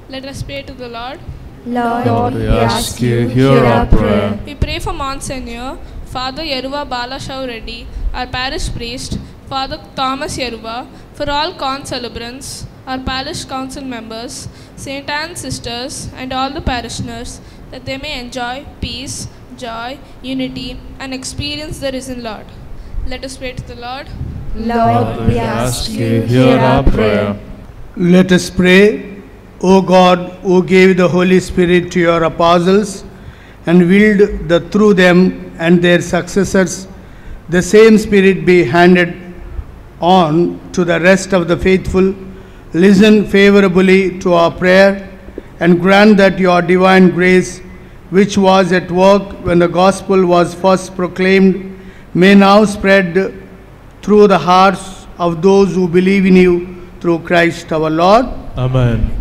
Let us pray to the Lord. Lord, we ask you, hear our prayer. We pray for Monsignor Father Yeruva Balashaw Reddy, our parish priest, Father Thomas Yeruva, for all con celebrants, our parish council members, St. Anne's sisters, and all the parishioners, that they may enjoy peace, joy, unity, and experience the risen Lord. Let us pray to the Lord. Lord, we ask you, hear our prayer. Let us pray. O God, who gave the Holy Spirit to your apostles and willed that through them and their successors the same Spirit be handed on to the rest of the faithful, listen favorably to our prayer and grant that your divine grace, which was at work when the gospel was first proclaimed, may now spread through the hearts of those who believe in you through Christ our Lord. Amen.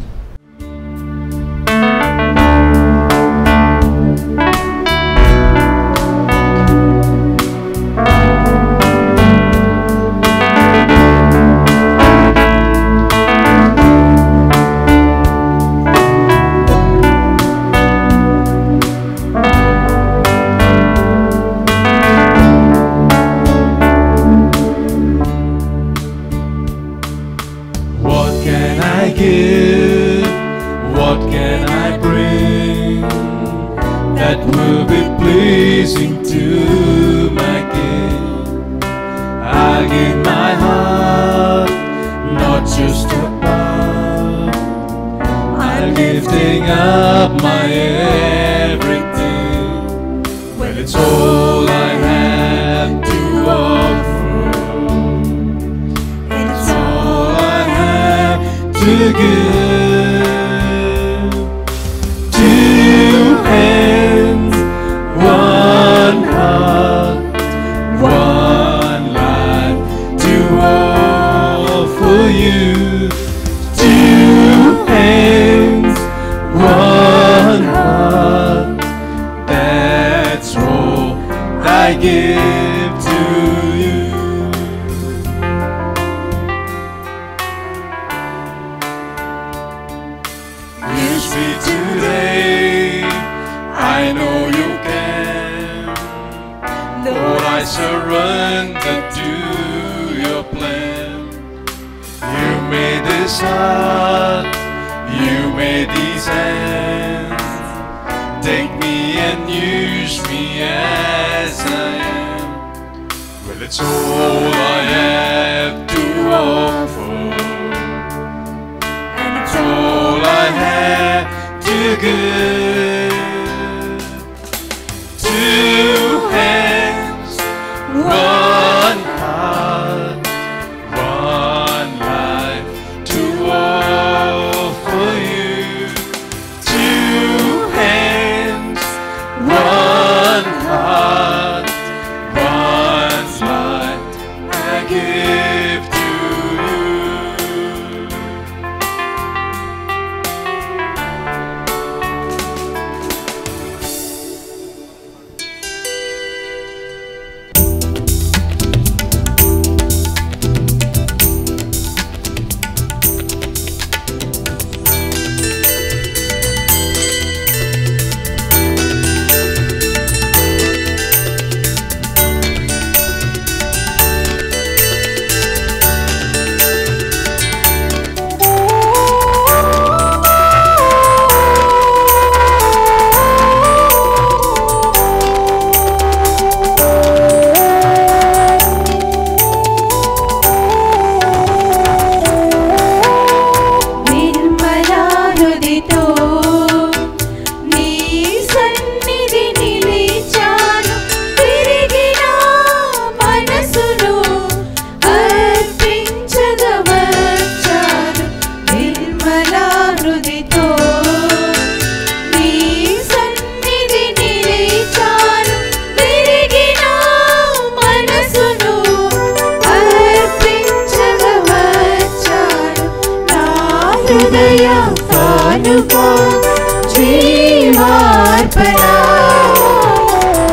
praising to my King. I give my heart, not just a part. I'm lifting up my everything. Well, it's all I have to offer. It's all I have to give. Two hands, one heart, one life to offer you. Two hands, one heart, that's all I give to you. Use me today, I know you can. Lord, I surrender to your plan. You made this heart, you made these hands. Take me and use me as I am. Well, it's all I have to offer, and it's all I have to give. Two hands, one heart, one life to offer you. Two hands, one heart, one life I give to you.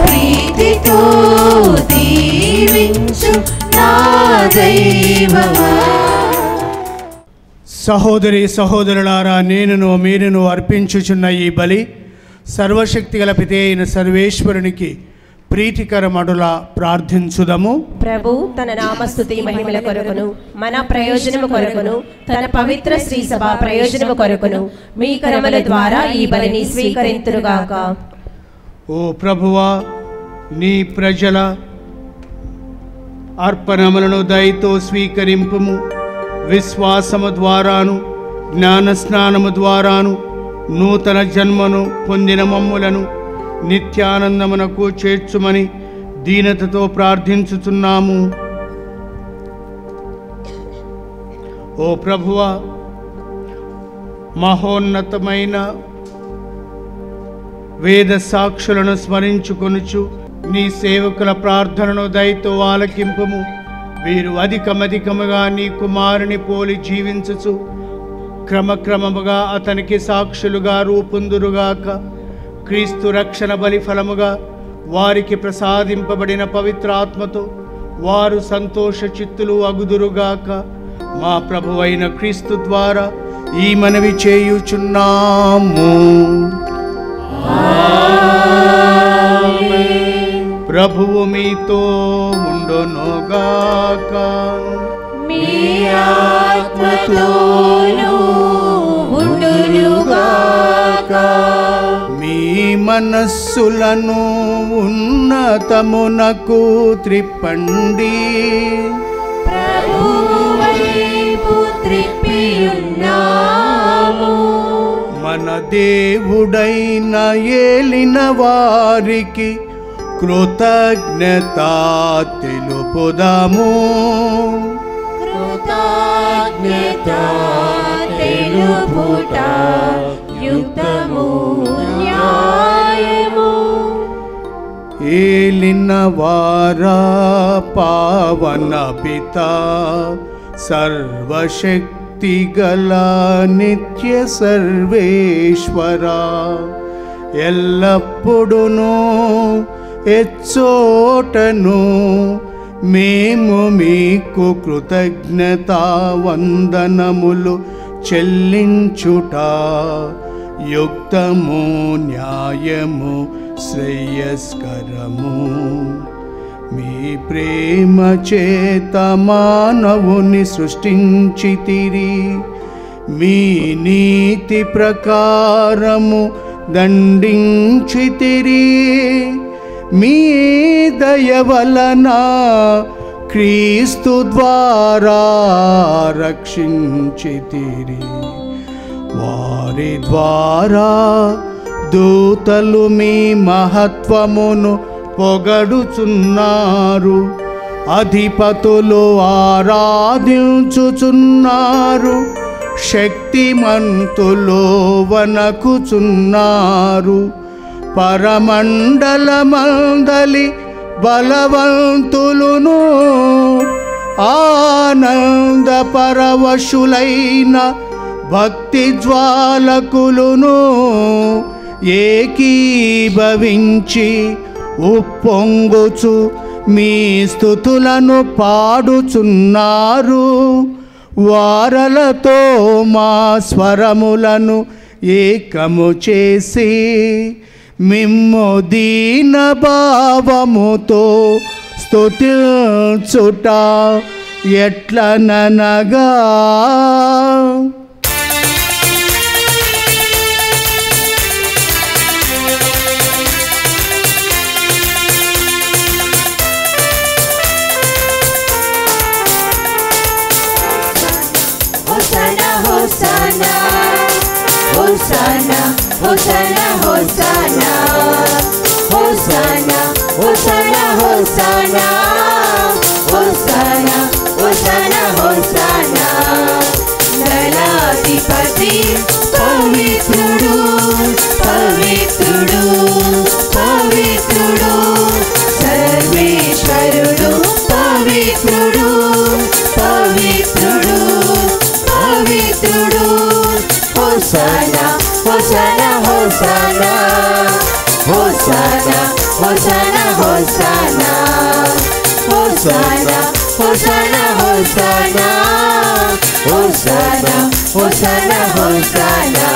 ప్రీతితో దీవించు నా దైవమా. సహోదరి సహోదరులారా, నేనును మీరును అర్పించుచున్న ఈ బలి సర్వశక్తిగల పితే అయిన సర్వేశ్వరునికి ప్రీతికరమడులా ప్రార్థించుదము. ప్రభు తన నామస్తుతి మహిమల కొరకును మన ప్రయోజనము కొరకును తన పవిత్ర శ్రీ సభ ప్రయోజనము కొరకును మీ కరముల ద్వారా ఈ బలిని స్వీకరింతురుగాక. ఓ ప్రభువా, నీ ప్రజల అర్పణములను దయతో స్వీకరింపుము. విశ్వాసము ద్వారాను జ్ఞాన స్నానము ద్వారాను నూతన జన్మను పొందిన మమ్ములను నిత్యానందమునకు చేర్చుమని దీనతతో ప్రార్థించుచున్నాము. ఓ ప్రభువా, మహోన్నతమైన వేద సాక్షులను స్మరించుకొనుచు నీ సేవకుల ప్రార్థనను దయతో ఆలకింపుము. వీరు అధికమధికముగా నీ కుమారుని పోలి జీవించుచు క్రమక్రమముగా అతనికి సాక్షులుగా రూపొందురుగాక. క్రీస్తు రక్షణ బలి ఫలముగా వారికి ప్రసాదింపబడిన పవిత్ర ఆత్మతో వారు సంతోష చిత్తులు అగుదురుగాక. మా ప్రభువైన క్రీస్తు ద్వారా ఈ మనవి చేయుచున్నాము. ప్రభువు మీతో ఉండునుగాక. మీ ఆత్మతోనూ ఉండునుగాక. మీ మనస్సులను ఉన్నతమునకు త్రిప్పండి. ప్రభువైపు త్రిప్పియున్నాము. మన దేవుడైన ఏలిన వారికి కృతజ్ఞత తెలుపుదాము. కృతజ్ఞత తెలుపుట యుక్తము న్యాయము. ఏలిన వారా పావన పిత సర్వశక్తి గల నిత్య సర్వేశ్వరా, ఎల్లప్పుడును ఎచ్చోటను మేము మీకు కృతజ్ఞతా వందనములు చెల్లించుట యుక్తము న్యాయము శ్రేయస్కరము. మీ ప్రేమ చేత మానవుని సృష్టించితిరి, మీ నీతి ప్రకారము దండించితిరి. మీ దయ వలన క్రీస్తు ద్వారా రక్షించితిరి. వారి ద్వారా దూతలు మీ మహత్వమును పొగడుచున్నారు, అధిపతులు ఆరాధించుచున్నారు, శక్తిమంతులు వనకుచున్నారు. పరమండలమందలి బలవంతులును ఆనంద పరవశులైన భక్తి జ్వాలకులును ఏకీభవించి ఉప్పొంగుచు మీ స్తుతులను పాడుచున్నారు. వారలతో మా స్వరములను ఏకము చేసి మిమ్ము దీన భావముతో స్తుతించుట ఎట్లననగా, హోసన్నా హోసన్నా హోసన్నా హోసన్నా హోసన్నా హోసన్నా హోసన్నా హోసన్నా హోసన్నా హోసన్నా హోసన్నా. దళాధిపతి పవిత్రుడు పవిత్రుడు పవిత్రుడు, సర్వేశ్వరుడు పవిత్రుడు పవిత్రుడు పవిత్రుడు. హోసన్నా హోసన్నా హోసన్నా హోసన్నా హోసన్నా హోసన్నా హోసన్నా హోసన్నా హోసన్నా హోసన్నా హోసన్నా హోసన్నా.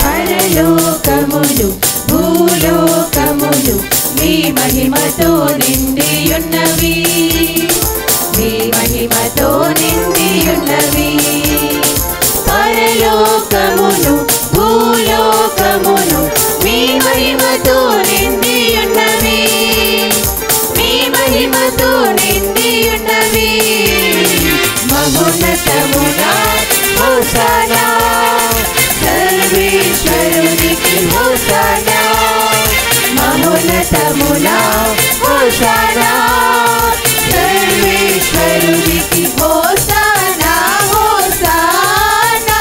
పరలోకములు భూలోకములు మీ మహిమతో నిండియున్నవి, మీ మహిమతో నిండియున్నవి. పరలోకములు భూలోకములు మీ మహిమతో నిండియున్నవి, మీ మహిమతో నిండియున్నవి. మహోన్నతమునా హోసన్నా, సర్వేశ్వరునికి హోసన్నా. మహోన్నతమునా హోసన్నా, సర్వేశ్వరునికి హోసన్నా హోసన్నా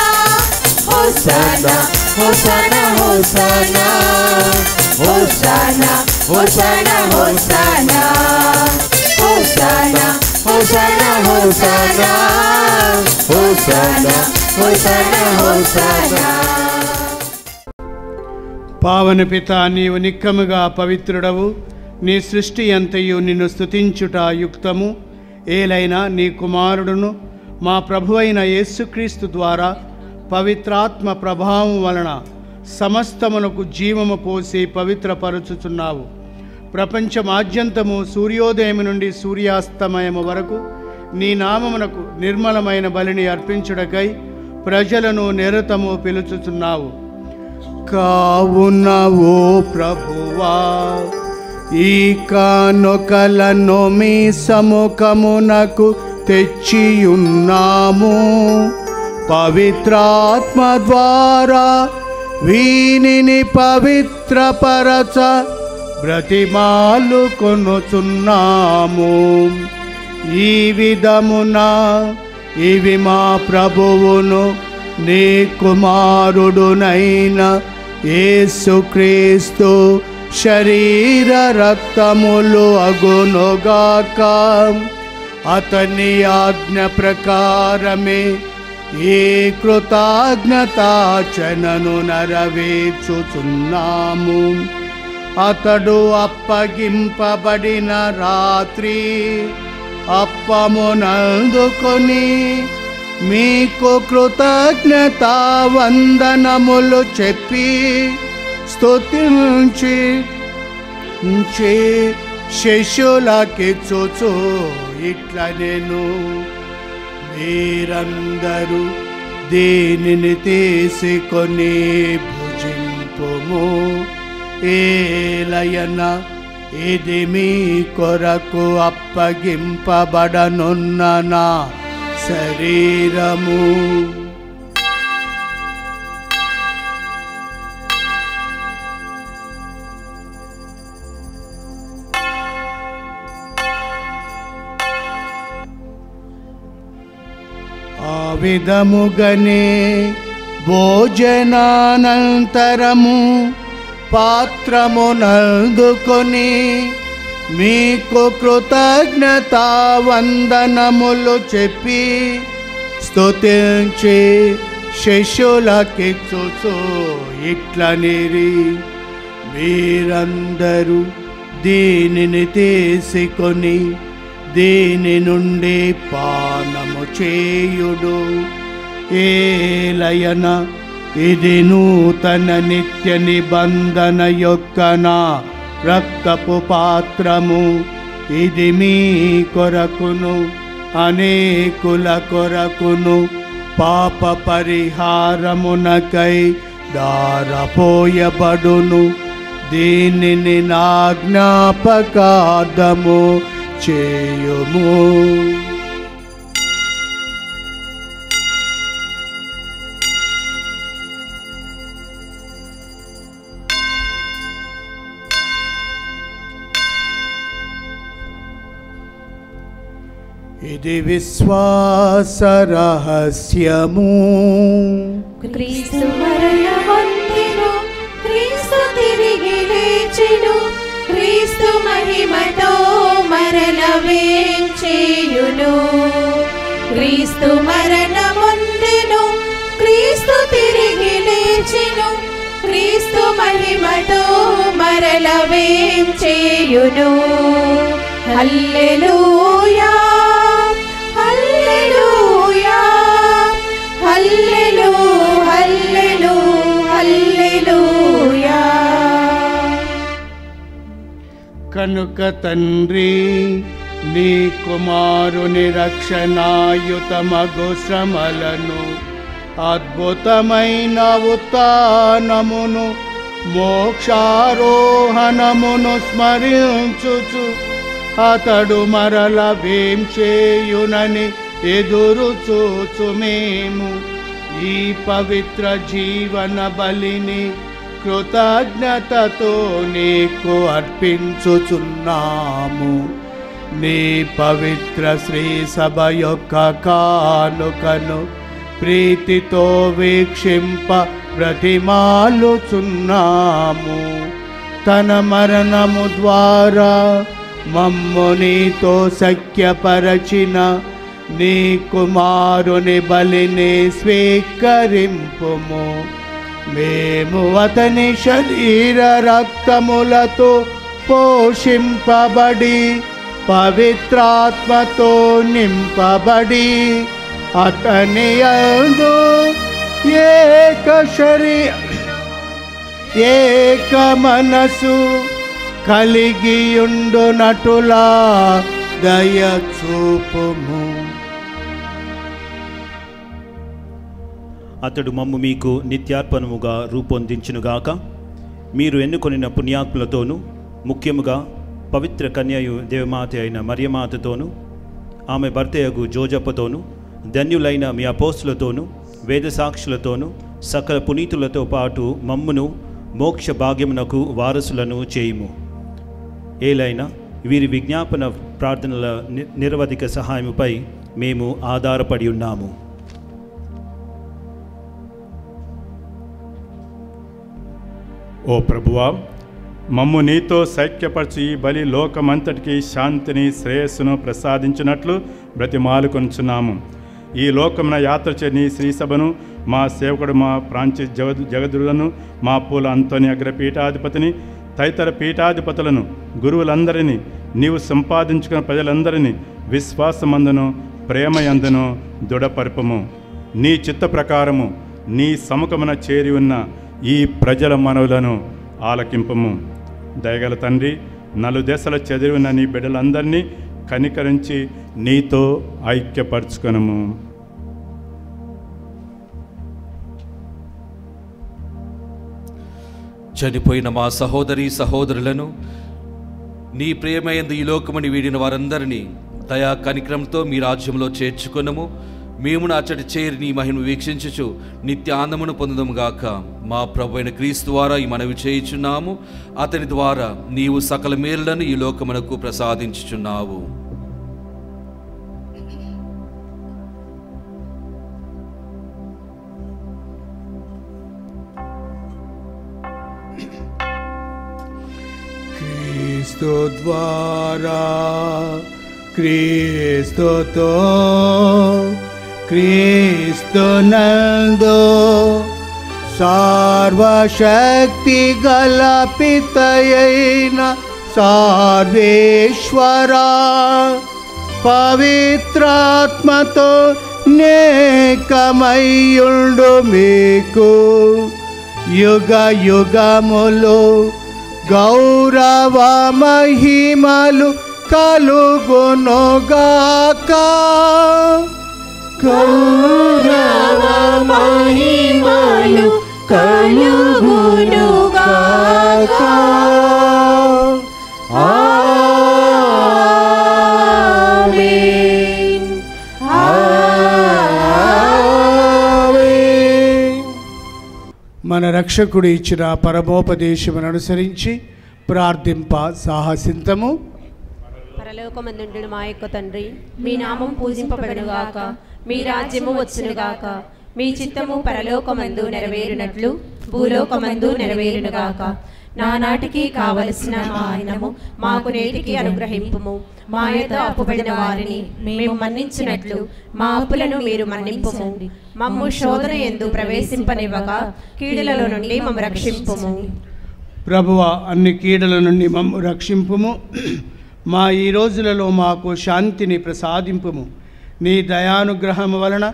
హోసన్నా హోసన్నా హోసన్నా హోసన్నా హోసన్నా హోసన్నా హోసన్నా హోసన్నా హోసన్నా హోసన్నా హోసన్నా హోసన్నా. పావన పిత, నీవు నిక్కముగా పవిత్రుడవు, నీ సృష్టి అంతయు నిన్ను స్తుతించుట యుక్తము. ఏలైనా నీ కుమారుడును మా ప్రభువైన యేసుక్రీస్తు ద్వారా పవిత్రాత్మ ప్రభావం వలన సమస్తమునకు జీవము పోసి పవిత్రపరచుచున్నావు. ప్రపంచమాద్యంతము సూర్యోదయం నుండి సూర్యాస్తమయము వరకు నీ నామమునకు నిర్మలమైన బలిని అర్పించుటకై ప్రజలను నిరతము పిలుచుచున్నావు. కావున ఓ ప్రభువా, ఈ కానుకలను మీ సముఖమునకు తెచ్చియున్నాము. పవిత్రాత్మ ద్వారా వీనిని పవిత్రపరచ బ్రతిమాలు కొనుచున్నాము. ఈ విధమున ఇవి మా ప్రభువును నీ కుమారుడునైన యేసుక్రీస్తు శరీర రక్తములు అగునుగాక. అతని ఆజ్ఞ ప్రకారమే ఈ కృతజ్ఞతాచనను నెరవేర్చుచున్నాము. అతడు అప్పగింపబడిన రాత్రి అప్పమునందుకొని మీకు కృతజ్ఞతా వందనములు చెప్పి స్తుతించి శిష్యులకిచ్చుచు ఇట్లనెను, మీరందరూ దీనిని తీసుకొని భుజింపుము. ఏలయన ఇది మీ కొరకు అప్పగింపబడనున్న నా శరీరము. ఆ విధముగనే భోజనానంతరము పాత్రమునందుకొని మీకు కృతజ్ఞతా వందనములు చెప్పి స్తుతించి శిష్యులకిచ్చుచు ఇట్లనిరి, మీరందరూ దీనిని తీసుకొని దీని నుండి పానము చేయుడు. ఏలయన ఇది నూతన నిత్య నిబంధన యొక్క నా రక్తపు పాత్రము. ఇది మీ కొరకును అనేకుల కొరకును పాప పరిహారమునకై దారపోయబడును. దీనిని నా జ్ఞాపకార్థము చేయుము. ఇది విశ్వాస రహస్యము. క్రీస్తు మరణ పొందెను, క్రీస్తు తిరిగి లేచెను, క్రీస్తు మహిమతో మరల వేంచేయును. క్రీస్తు మరణ పొందెను, క్రీస్తు తిరిగి లేచెను, క్రీస్తు మహిమతో మరల వేంచేయును. హల్లెలూయా హల్లెలూయా హల్లెలూ హల్లెలూ హల్లెలూయా. కనుక తండ్రి, నీ కుమారుని రక్షణాయుతమగు శ్రమలను, అద్భుతమైన ఉత్థానమును, మోక్షారోహణమును స్మరించుచు అతడు మరల వేంచేయునని ఎదురు చూచు మేము ఈ పవిత్ర జీవన బలిని కృతజ్ఞతతో నీకు అర్పించుచున్నాము. నీ పవిత్ర శ్రీ సభ యొక్క కానుకను ప్రీతితో వీక్షింప బ్రతిమాలుచున్నాము. తన మరణము ద్వారా మమ్ము నీతో సఖ్యపరచిన నీ కుమారుని బలిని స్వీకరింపుము. మేము అతని శరీర రక్తములతో పోషింపబడి పవిత్రాత్మతో నింపబడి అతని యందు ఏక మనసు కలిగియుండునటులా దయ చూపుము. అతడు మమ్ము మీకు నిత్యార్పణముగా రూపొందించునుగాక. మీరు ఎన్నుకొనిన పుణ్యాత్ములతోనూ ముఖ్యముగా పవిత్ర కన్యయు దేవమాత అయిన మరియమాతతోనూ ఆమె భర్తయగు జోజప్పతోనూ ధన్యులైన మీ అపోస్తులతోనూ వేదసాక్షులతోనూ సకల పునీతులతో పాటు మమ్మును మోక్ష భాగ్యమునకు వారసులను చేయుము. ఏలైనా వీరి విజ్ఞాపన ప్రార్థనల నిరవధిక సహాయముపై మేము ఆధారపడి ఉన్నాము. ఓ ప్రభువా, మమ్ము నీతో సైక్యపరిచి ఈ బలి లోకమంతటికి శాంతిని శ్రేయస్సును ప్రసాదించినట్లు బ్రతిమాలుకొనుచున్నాము. ఈ లోకమున యాత్ర చే నీ శ్రీసభను, మా సేవకుడు మా ఫ్రాన్సిస్ జగదులను, మా పూల అంతోని అగ్రపీఠాధిపతిని, తదితర పీఠాధిపతులను, గురువులందరినీ, నీవు సంపాదించుకున్న ప్రజలందరినీ విశ్వాసమందును ప్రేమయందును దృఢపరుపము. నీ చిత్త ప్రకారము నీ సముఖమున చేరి ఉన్న ఈ ప్రజల మనవులను ఆలకింపము. దయగల తండ్రి, నలుదెసల చెదిరిన నీ బిడ్డలందరినీ కనికరించి నీతో ఐక్యపరచుకొనము. చనిపోయిన మా సహోదరి సహోదరులను, నీ ప్రేమయందు ఈ లోకముని వీడిన వారందరినీ దయా కనికరంతో మీ రాజ్యంలో చేర్చుకొనము. మేము అచ్చటి చేరి నీ మహిమ వీక్షించుచు నిత్య ఆనందమును పొందుదముగాక. మా ప్రభువైన క్రీస్తు ద్వారా ఈ మనవి చేయుచున్నాము. అతని ద్వారా నీవు సకల మేలులను ఈ లోకమునకు ప్రసాదించుచున్నావు. క్రీస్తు ద్వారా, క్రీస్తుతో, క్రీస్తునందు సర్వశక్తి గల పితయైన సర్వేశ్వరా, పవిత్రాత్మతో నేకమయ్యుండు మీకు యుగ యుగములు గౌరవ మహిమలు కలుగునుగాక. గౌరవ మహిమలు కలుగునుగాక. ఆమేన్. ఆమేన్. మన రక్షకుడు ఇచ్చిన పరమోపదేశమును అనుసరించి ప్రార్థింప సాహసింతము. పరలోకమందుండును మా యొక్క తండ్రి, మీ నామం పూజింపబడునుగాక, మీ రాజ్యము వచ్చునుగాక, మీ చిత్తము పరలోకమందు నెరవేరునట్లు భూలోకమందు నెరవేరునుగాక. నానాటికి కావలసిన మా అన్నము మాకు నేటికి అనుగ్రహింపుము. మా యొద్ద అప్పుబడిన వారిని మేము మన్నించినట్లు మా అప్పులను మీరు మన్నింపుము. మమ్ము శోధన యందు ప్రవేశింపనివ్వక కీడులలో నుండి మమ్ము రక్షింపుము. ప్రభువా, అన్ని కీడుల నుండి మమ్ము రక్షింపుము. మా ఈ రోజులలో మాకు శాంతిని ప్రసాదింపుము. నీ దయానుగ్రహము వలన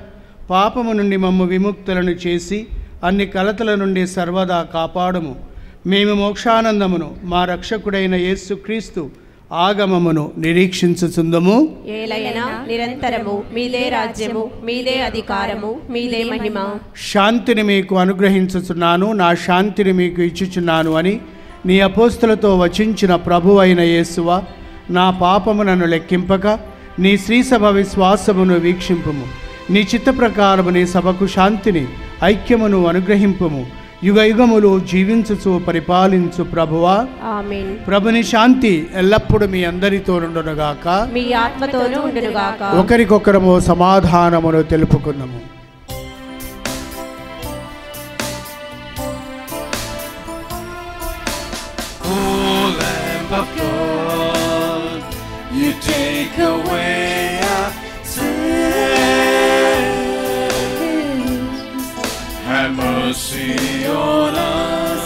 పాపము నుండి మమ్ము విముక్తులను చేసి అన్ని కలతల నుండి సర్వదా కాపాడుము. మేము మోక్షానందమును మా రక్షకుడైన యేసుక్రీస్తు ఆగమమును నిరీక్షించుచుందము. ఏలైనా నిరంతరము మీదే రాజ్యము, మీదే అధికారము, మీదే మహిమ. శాంతిని మీకు అనుగ్రహించుచున్నాను, నా శాంతిని మీకు ఇచ్చుచున్నాను అని నీ అపోస్తులతో వచించిన ప్రభువైన యేసువా, నా పాపము నన్ను లెక్కింపక నీ శ్రీసభ విశ్వాసమును వీక్షింపుము. నీ చిత్త ప్రకారము నీ సభకు శాంతిని ఐక్యమును అనుగ్రహింపుము. యుగ యుగములు జీవించుచు పరిపాలించు ప్రభువా. ఆమేన్. ప్రభుని శాంతి ఎల్లప్పుడూ మీ అందరితో నుండునుగాక, మీ ఆత్మతోనూ ఉండునుగాక. ఒకరికొకరము సమాధానమును తెలుపుకుందాము. You take away our sins. Have mercy on us,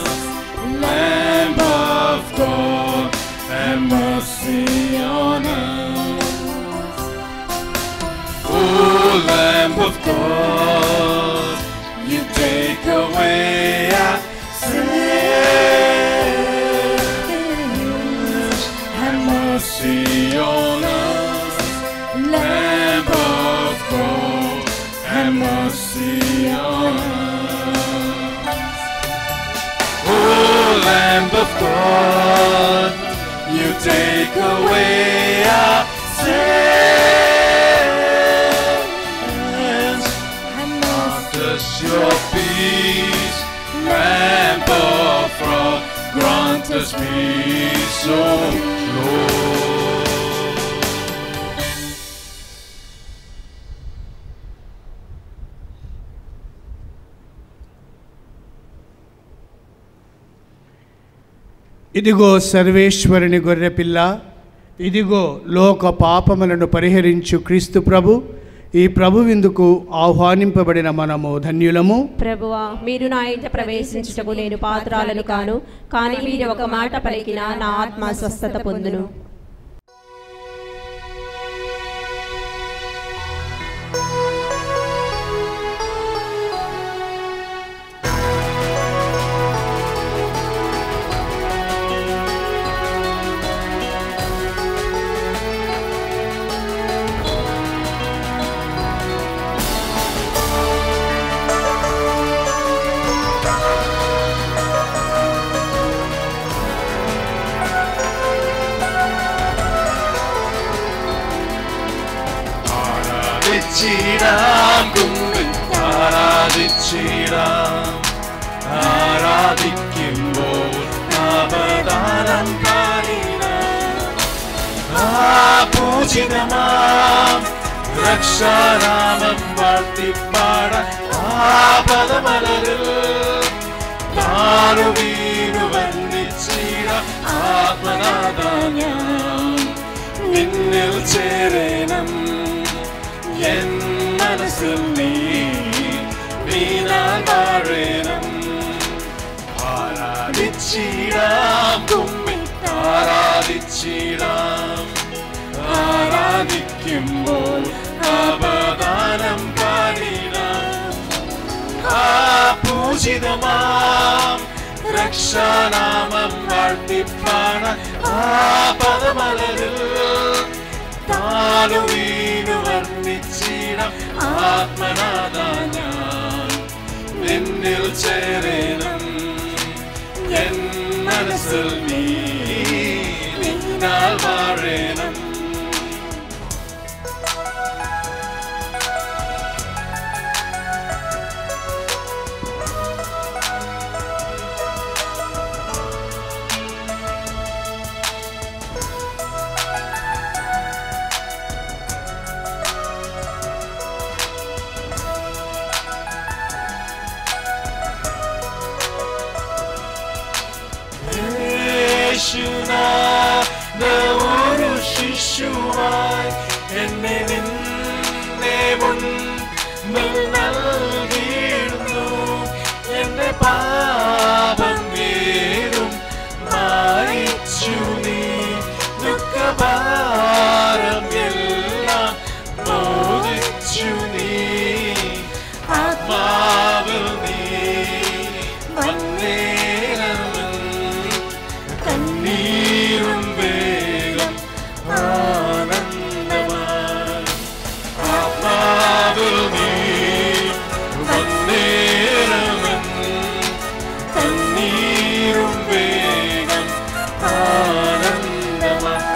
Lamb of God. Have mercy on us. Oh, Lamb of God, you take away our sins. have mercy on us. Oh, Lamb of God, you take away our sins and grant us your peace. Lamb of God, grant us peace, oh Lord. ఇదిగో సర్వేశ్వరుని గొర్రెపిల్ల, ఇదిగో లోక పాపములను పరిహరించు క్రీస్తు ప్రభు. ఈ ప్రభు విందుకు ఆహ్వానింపబడిన మనము ధన్యులము. ప్రభువా, మీరు నా ఇంట ప్రవేశించుటకు నేను పాత్రాలను కాను, కానీ మీరు ఒక మాట పలికిన నా ఆత్మ స్వస్థత పొందును. ആരാധിക്കുമ്പോൾ അവതാരം പൂജിതമാം രക്ഷാനാമം വാഴ്ത്തിപ്പാട ആപദമലരിൽ താനു വീണു വർണ്ണിച്ചിട ആത്മനാദാനം നിന്നിൽ ചേരണം എൻ മനസ്സിൽ നീനാൻ വാഴണം. ആരാധിച്ചിടാം ആരാധിച്ചിടാം ആരാധിക്കുമ്പോൾ അവദാനം പാടിടാം. പൂജിതമാം രക്ഷാനാമം വാഴ്ത്തിപ്പാട ആപദമലരിൽ താനു വീണു വർണ്ണിച്ചിടാം ആത്മനാദാനം നിന്നിൽ ചേരണം എൻ മനസ്സിൽ നീനാൽ വാഴണം. ഒരു ശിശുവായി എന്നെ നിന്നെ മുൻപിൽ നൽകിയിരുന്നു. എന്റെ പാപം ഏതും മായിച്ചു നീ, ദുഃഖഭാരം എല്ലാം മോചിച്ചു നീ. ആത്മാവിൽ നീ കണ്ണീരും വേഗം ആനന്ദമായി. ആത്മാവിൽ നീ വന്നേരമൻ കണ്ണീരും വേഗം ആനന്ദമായി.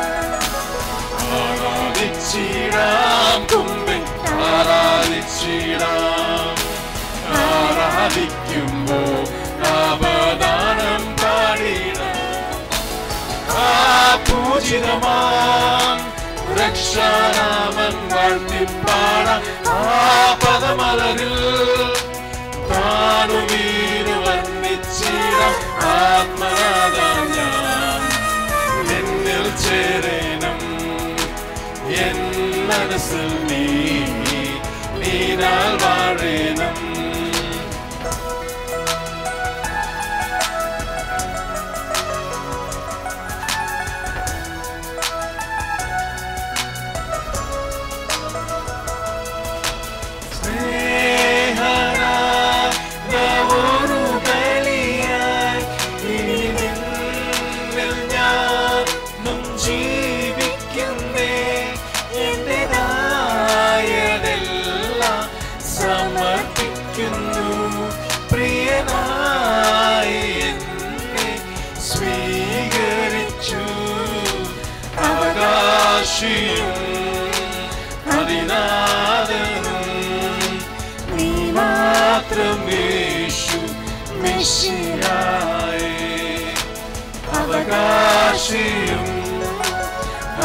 ആരാധിച്ചിടാം കുമ്പിൽ ആരാധിച്ചിടാം ആരാധിക്കുമ്പോൾ അവദാനം പാടിടാം. പൂജിതമാം രക്ഷാനാമം വാഴ്ത്തിപ്പാട ആപദമലരിൽ താനു വീണു വർണ്ണിച്ചിടാം ആത്മനാദാനം നിന്നിൽ ചേരണം എൻ മനസ്സിൽ നീനാൽ വാഴണം. ജീവിക്കുന്നേ എന്റേതായതെല്ലാം അവകാശിയും അതിനാഥനും നീ മാത്രം യേശു മെശിഹായേ അവകാശിയും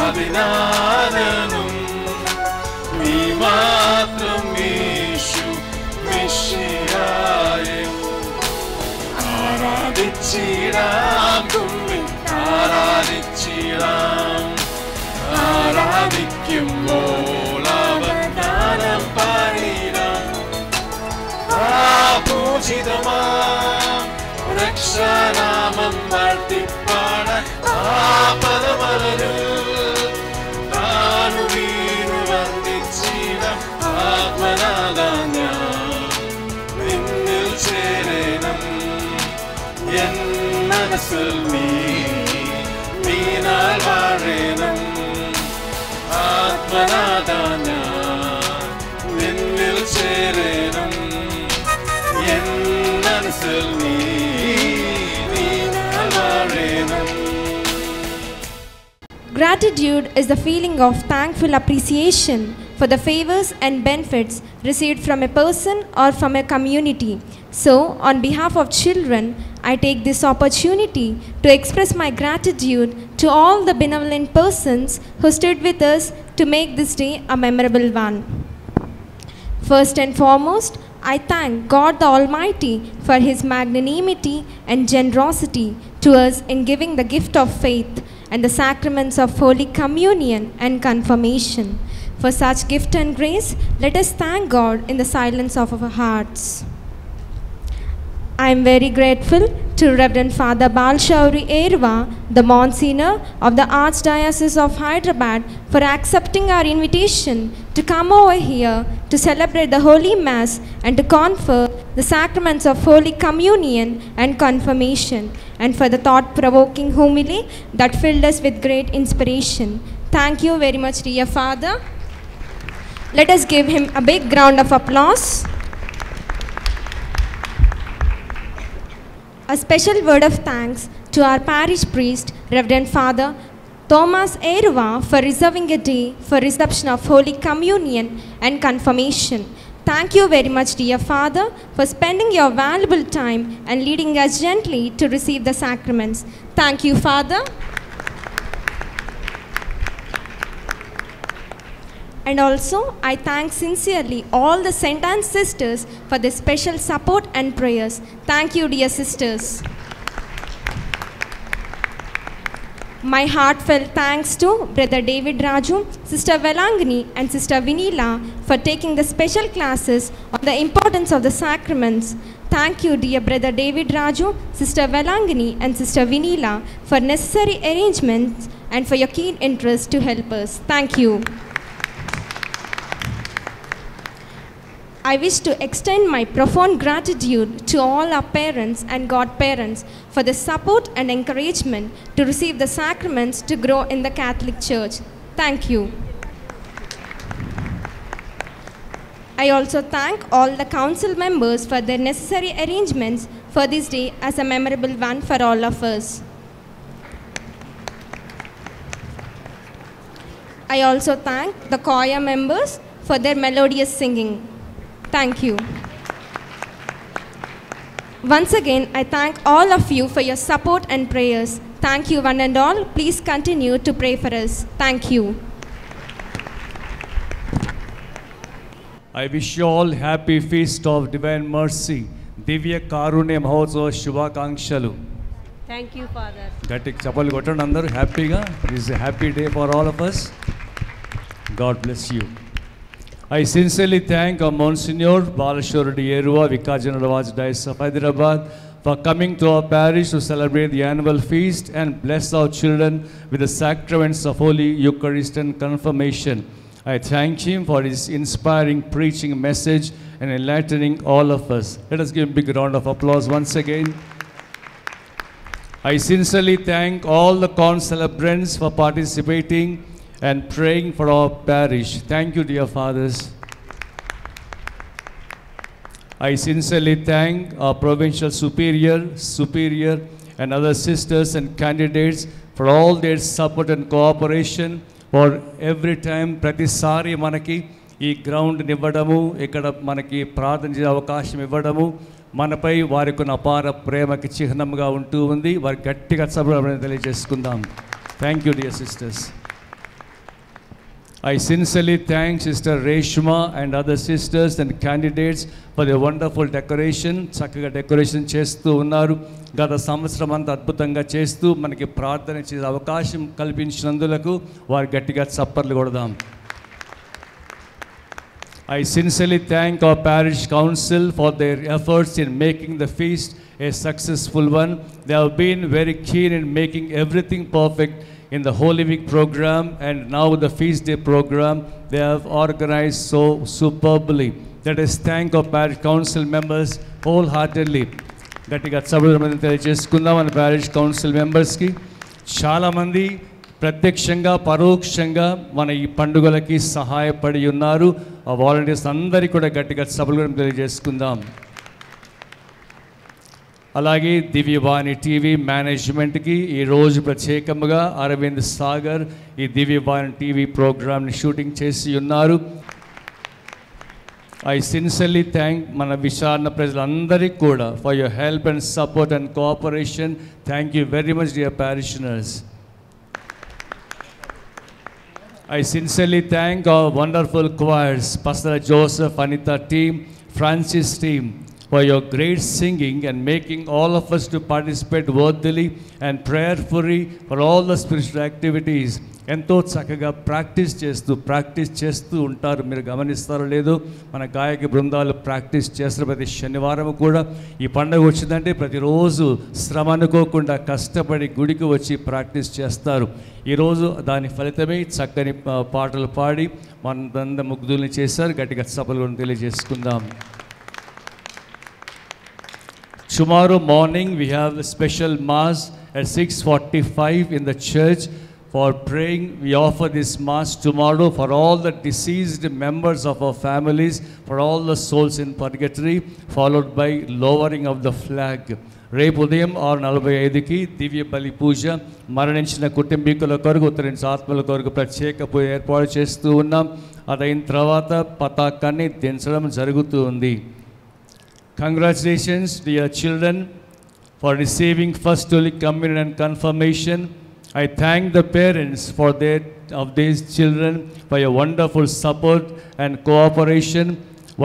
അതിനാഥനും നീ മാത്രം യേശു മെശിഹായേ ആരാധിച്ചിടാം കുമ്മിൽ ആരാധിച്ചിടാം ആരാധിക്കുമ്പോൾ അവതാരം പാടിടാം പൂജിതമാം രക്ഷാനാമം വാഴ്ത്തിപ്പാടാൻ ആ പദമലരിൽ താനു വീണു വന്ദിച്ചിടാം ആത്മനാഥാ ഞാൻ നിന്നിൽ ചേരണം എൻ മനസ്സിൽ നീനാൽ വാഴണം ആത്മനാഥാ ഞാൻ നിന്നിൽ ചേരണം എൻ മനസ്സിൽ നീനാൽ വാഴണം. Gratitude is the feeling of thankful appreciation for the favors and benefits received from a person or from a community. So, on behalf of children, I take this opportunity to express my gratitude to all the benevolent persons who stood with us to make this day a memorable one. First and foremost, I thank God the Almighty for His magnanimity and generosity to us in giving the gift of faith and the sacraments of Holy Communion and Confirmation. For such gift and grace, let us thank God in the silence of our hearts. I am very grateful to Reverend Father Balshauri Erva, the Monsignor of the Archdiocese of Hyderabad, for accepting our invitation to come over here to celebrate the Holy Mass and to confer the sacraments of Holy Communion and Confirmation, and for the thought-provoking homily that filled us with great inspiration. Thank you very much, dear Father. Let us give him a big round of applause. A special word of thanks to our parish priest, Reverend Father Thomas Erva, for reserving a day for reception of Holy Communion and Confirmation. Thank you very much, dear Father, for spending your valuable time and leading us gently to receive the sacraments. Thank you, Father. And also, I thank sincerely all the Saint Anne sisters for their special support and prayers. Thank you, dear sisters. My heartfelt thanks to Brother David Raju, Sister Velangani and Sister Vinila for taking the special classes on the importance of the sacraments. Thank you, dear Brother David Raju, Sister Velangani and Sister Vinila for necessary arrangements and for your keen interest to help us. Thank you. I wish to extend my profound gratitude to all our parents and godparents for the support and encouragement to receive the sacraments to grow in the Catholic Church. Thank you. I also thank all the council members for their necessary arrangements for this day as a memorable one for all of us. I also thank the choir members for their melodious singing. Thank you. Once again, I thank all of you for your support and prayers. Thank you, one and all. Please continue to pray for us. Thank you. I wish you all happy feast of divine mercy. Divya Karunya Mahotsav Shubhakankshalu. Thank you, Father. Gatti chappalu kottandi andaru happyga. This is a happy day for all of us. God bless you. I sincerely thank our Monsignor Balashwaradi Erva, Vicar General of Archdiocese of Hyderabad, for coming to our parish to celebrate the annual feast and bless our children with the sacraments of Holy Eucharist and Confirmation. I thank him for his inspiring preaching message and enlightening all of us. Let us give a big round of applause once again. I sincerely thank all the concelebrants for participating and praying for our parish. Thank you, dear fathers. I sincerely thank our provincial superior and other sisters and candidates for all their support and cooperation for every time ప్రతిసారి మనకి ఈ గ్రౌండ్ని ఇవ్వడము, ఇక్కడ మనకి ప్రార్థన చేసే అవకాశం ఇవ్వడము మనపై వారికి ఉన్న అపార ప్రేమకి చిహ్నంగా ఉంటూ ఉంది. వారికి గట్టిగా సభలను తెలియజేసుకుందాం. Thank you dear sisters. I sincerely thank Sister Reshma and other sisters and candidates for the wonderful decoration. చక్కగా డెకరేషన్ చేస్తూ ఉన్నారు. గత సంవత్సరం అంతా అద్భుతంగా చేస్తూ మనకి ప్రార్థన చేసే అవకాశం కల్పించినందులకు వారు గట్టిగా చప్పట్లు కొడదాం. I sincerely thank our parish council for their efforts in making the feast a successful one. They have been very keen in making everything perfect in the Holy Week program, and now the feast day program they have organized so superbly. Let us thank our parish council members wholeheartedly. గట్టిగా సభలను తెలియజేసుకుందాం. మన parish council members-కి చాలామంది ప్రత్యక్షంగా పరోక్షంగా మన ఈ పండుగలకి సహాయపడి ఉన్నారు. ఆ వాలంటీర్స్ అందరికీ కూడా గట్టిగా సభలను తెలియజేసుకుందాం. అలాగే దివ్యవాణి టీవీ మేనేజ్మెంట్కి ఈరోజు ప్రత్యేకంగా అరవింద్ సాగర్ ఈ దివ్యవాణి టీవీ ప్రోగ్రామ్ని షూటింగ్ చేసి ఉన్నారు. ఐ సిన్సియర్లీ థ్యాంక్ మన విశారణ ప్రజలందరికీ కూడా for your help and support and cooperation. Thank you very much dear parishioners. I sincerely thank our wonderful choirs, Pastor Joseph, Anita team, Francis team, for your great singing and making all of us to participate worthily and prayerfully for all the spiritual activities. ఎంతో చక్కగా practice చేస్తూ ఉంటారు. మీరు గమనిస్తారో లేదో, మన గాయక బృందాలు practice చేస్తారు. ప్రతి శనివారం కూడా ఈ పండుగ వచ్చిందంటే ప్రతిరోజు శ్రమ అనుకోకుండా కష్టపడి గుడికి వచ్చి ప్రాక్టీస్ చేస్తారు. ఈరోజు దాని ఫలితమే చక్కని పాటలు పాడి మనంద ముగ్ధుల్ని చేశారు. గట్టిగా సభలు తెలియజేసుకుందాం. Tomorrow morning we have a special mass at 6:45 in the church for praying. We offer this mass tomorrow for all the deceased members of our families, for all the souls in purgatory, followed by lowering of the flag. రేపు ఉదయం 6:45కి దివ్య బలి పూజ, మరణించిన కుటుంబీకుల కొరకు, ఉత్తరించిన ఆత్మల కొరకు ప్రత్యేక పూజ ఏర్పాటు చేస్తూ ఉన్నాం. అదైన తర్వాత పతాకాన్ని దించడం జరుగుతూ ఉంది. Congratulations dear children for receiving First Holy Communion and Confirmation. I thank the parents of these children for your wonderful support and cooperation.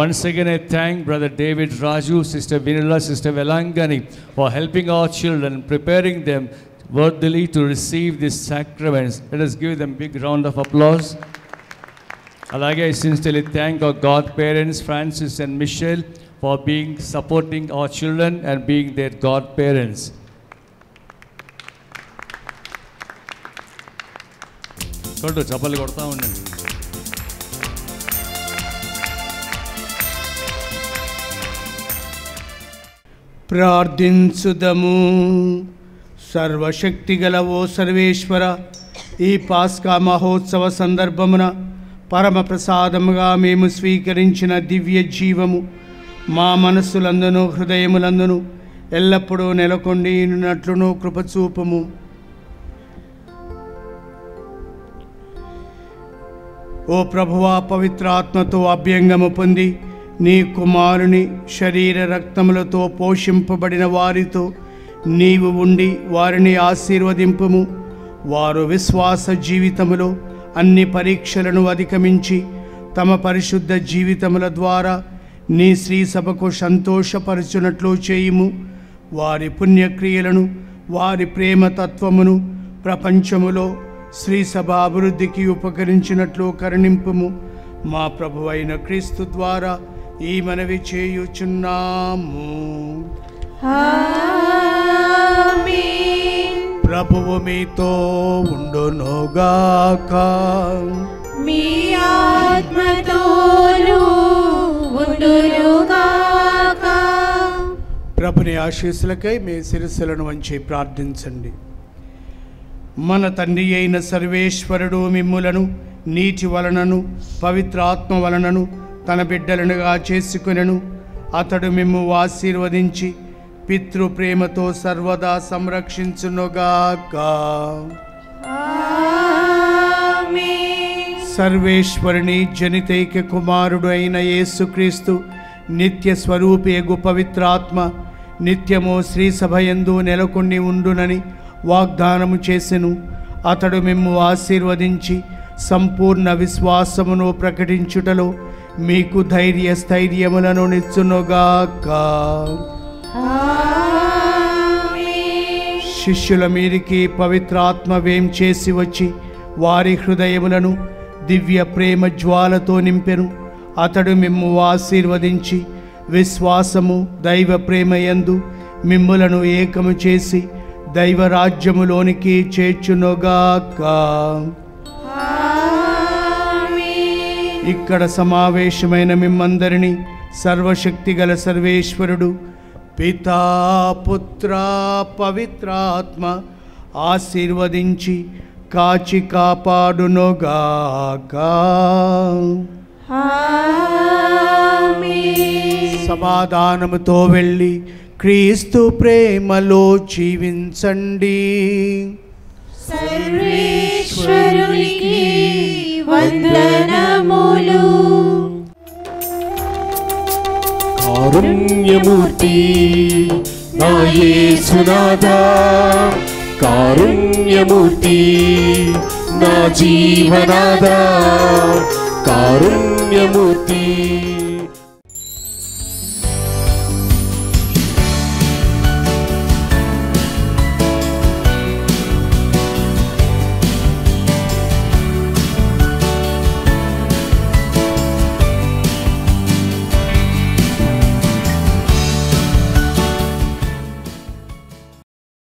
Once again I thank Brother David Raju, Sister Vinila, Sister Velangani for helping our children, preparing them worthily to receive these sacraments. Let us give them a big round of applause. Alage I sincerely thank our godparents Francis and Michelle for supporting our children and being their godparents. చప్పలు కొడతా ఉండండి. ప్రార్థించుదము. సర్వశక్తిగల ఓ సర్వేశ్వర, ఈ పాస్కా మహోత్సవ సందర్భమున పరమ ప్రసాదముగా మేము స్వీకరించిన దివ్య జీవము మా మనస్సులందును హృదయములందును ఎల్లప్పుడూ నెలకొండినట్లును కృపచూపము. ఓ ప్రభువా, పవిత్రాత్మతో అభ్యంగము పొంది నీ కుమారుని శరీర రక్తములతో పోషింపబడిన వారితో నీవు ఉండి వారిని ఆశీర్వదింపుము. వారు విశ్వాస జీవితములో అన్ని పరీక్షలను అధిగమించి తమ పరిశుద్ధ జీవితముల ద్వారా నీ శ్రీ సభకు సంతోషపరచునట్లు చేయుము. వారి పుణ్యక్రియలను, వారి ప్రేమతత్వమును ప్రపంచములో శ్రీ సభ అభివృద్ధికి ఉపకరించినట్లు కరుణింపుము. మా ప్రభువైన క్రీస్తు ద్వారా ఈ మనవి చేయుచున్నాము. ప్రభువు మీతో ఉండునుగాక. మీ ఆత్మతోను ఉండునుగాక. ప్రభుని ఆశీస్సులకై మీ శిరస్సులను వంచి ప్రార్థించండి. మన తండ్రి అయిన సర్వేశ్వరుడు మిమ్ములను నీటి వలనను పవిత్రాత్మ వలనను తన బిడ్డలనుగా చేసుకొనెను. అతడు మిమ్ము ఆశీర్వదించి పితృ ప్రేమతో సర్వదా సంరక్షించునుగాక. ఆమేన్. సర్వేశ్వరుని జనితైక కుమారుడు అయిన యేసుక్రీస్తు నిత్య స్వరూపియగు పవిత్రాత్మ నిత్యము శ్రీ సభయందు నెలకొని ఉండునని వాగ్దానము చేసెను. అతడు మిమ్ము ఆశీర్వదించి సంపూర్ణ విశ్వాసమును ప్రకటించుటలో మీకు ధైర్య స్థైర్యములను నిచ్చునుగాక. శిష్యుల మీదికి పవిత్రాత్మ వేం చేసి వచ్చి వారి హృదయములను దివ్య ప్రేమ జ్వాలతో నింపెను. అతడు మిమ్ము ఆశీర్వదించి విశ్వాసము దైవ ప్రేమయందు మిమ్ములను ఏకము చేసి దైవరాజ్యములోనికి చేర్చునుగాక. ఇక్కడ సమావేశమైన మిమ్మందరినీ సర్వశక్తిగల సర్వేశ్వరుడు పితా పుత్ర పవిత్రాత్మ ఆశీర్వదించి కాచి కాపాడునుగాక. సమాధానముతో వెళ్ళి క్రీస్తు ప్రేమలో జీవించండి. సర్వేశ్వరునికి వందనములు. కారుణ్యమూర్తి నా యేసునాథా, కారుణ్యమూర్తి నా జీవనాథా, కారుణ్యమూర్తి.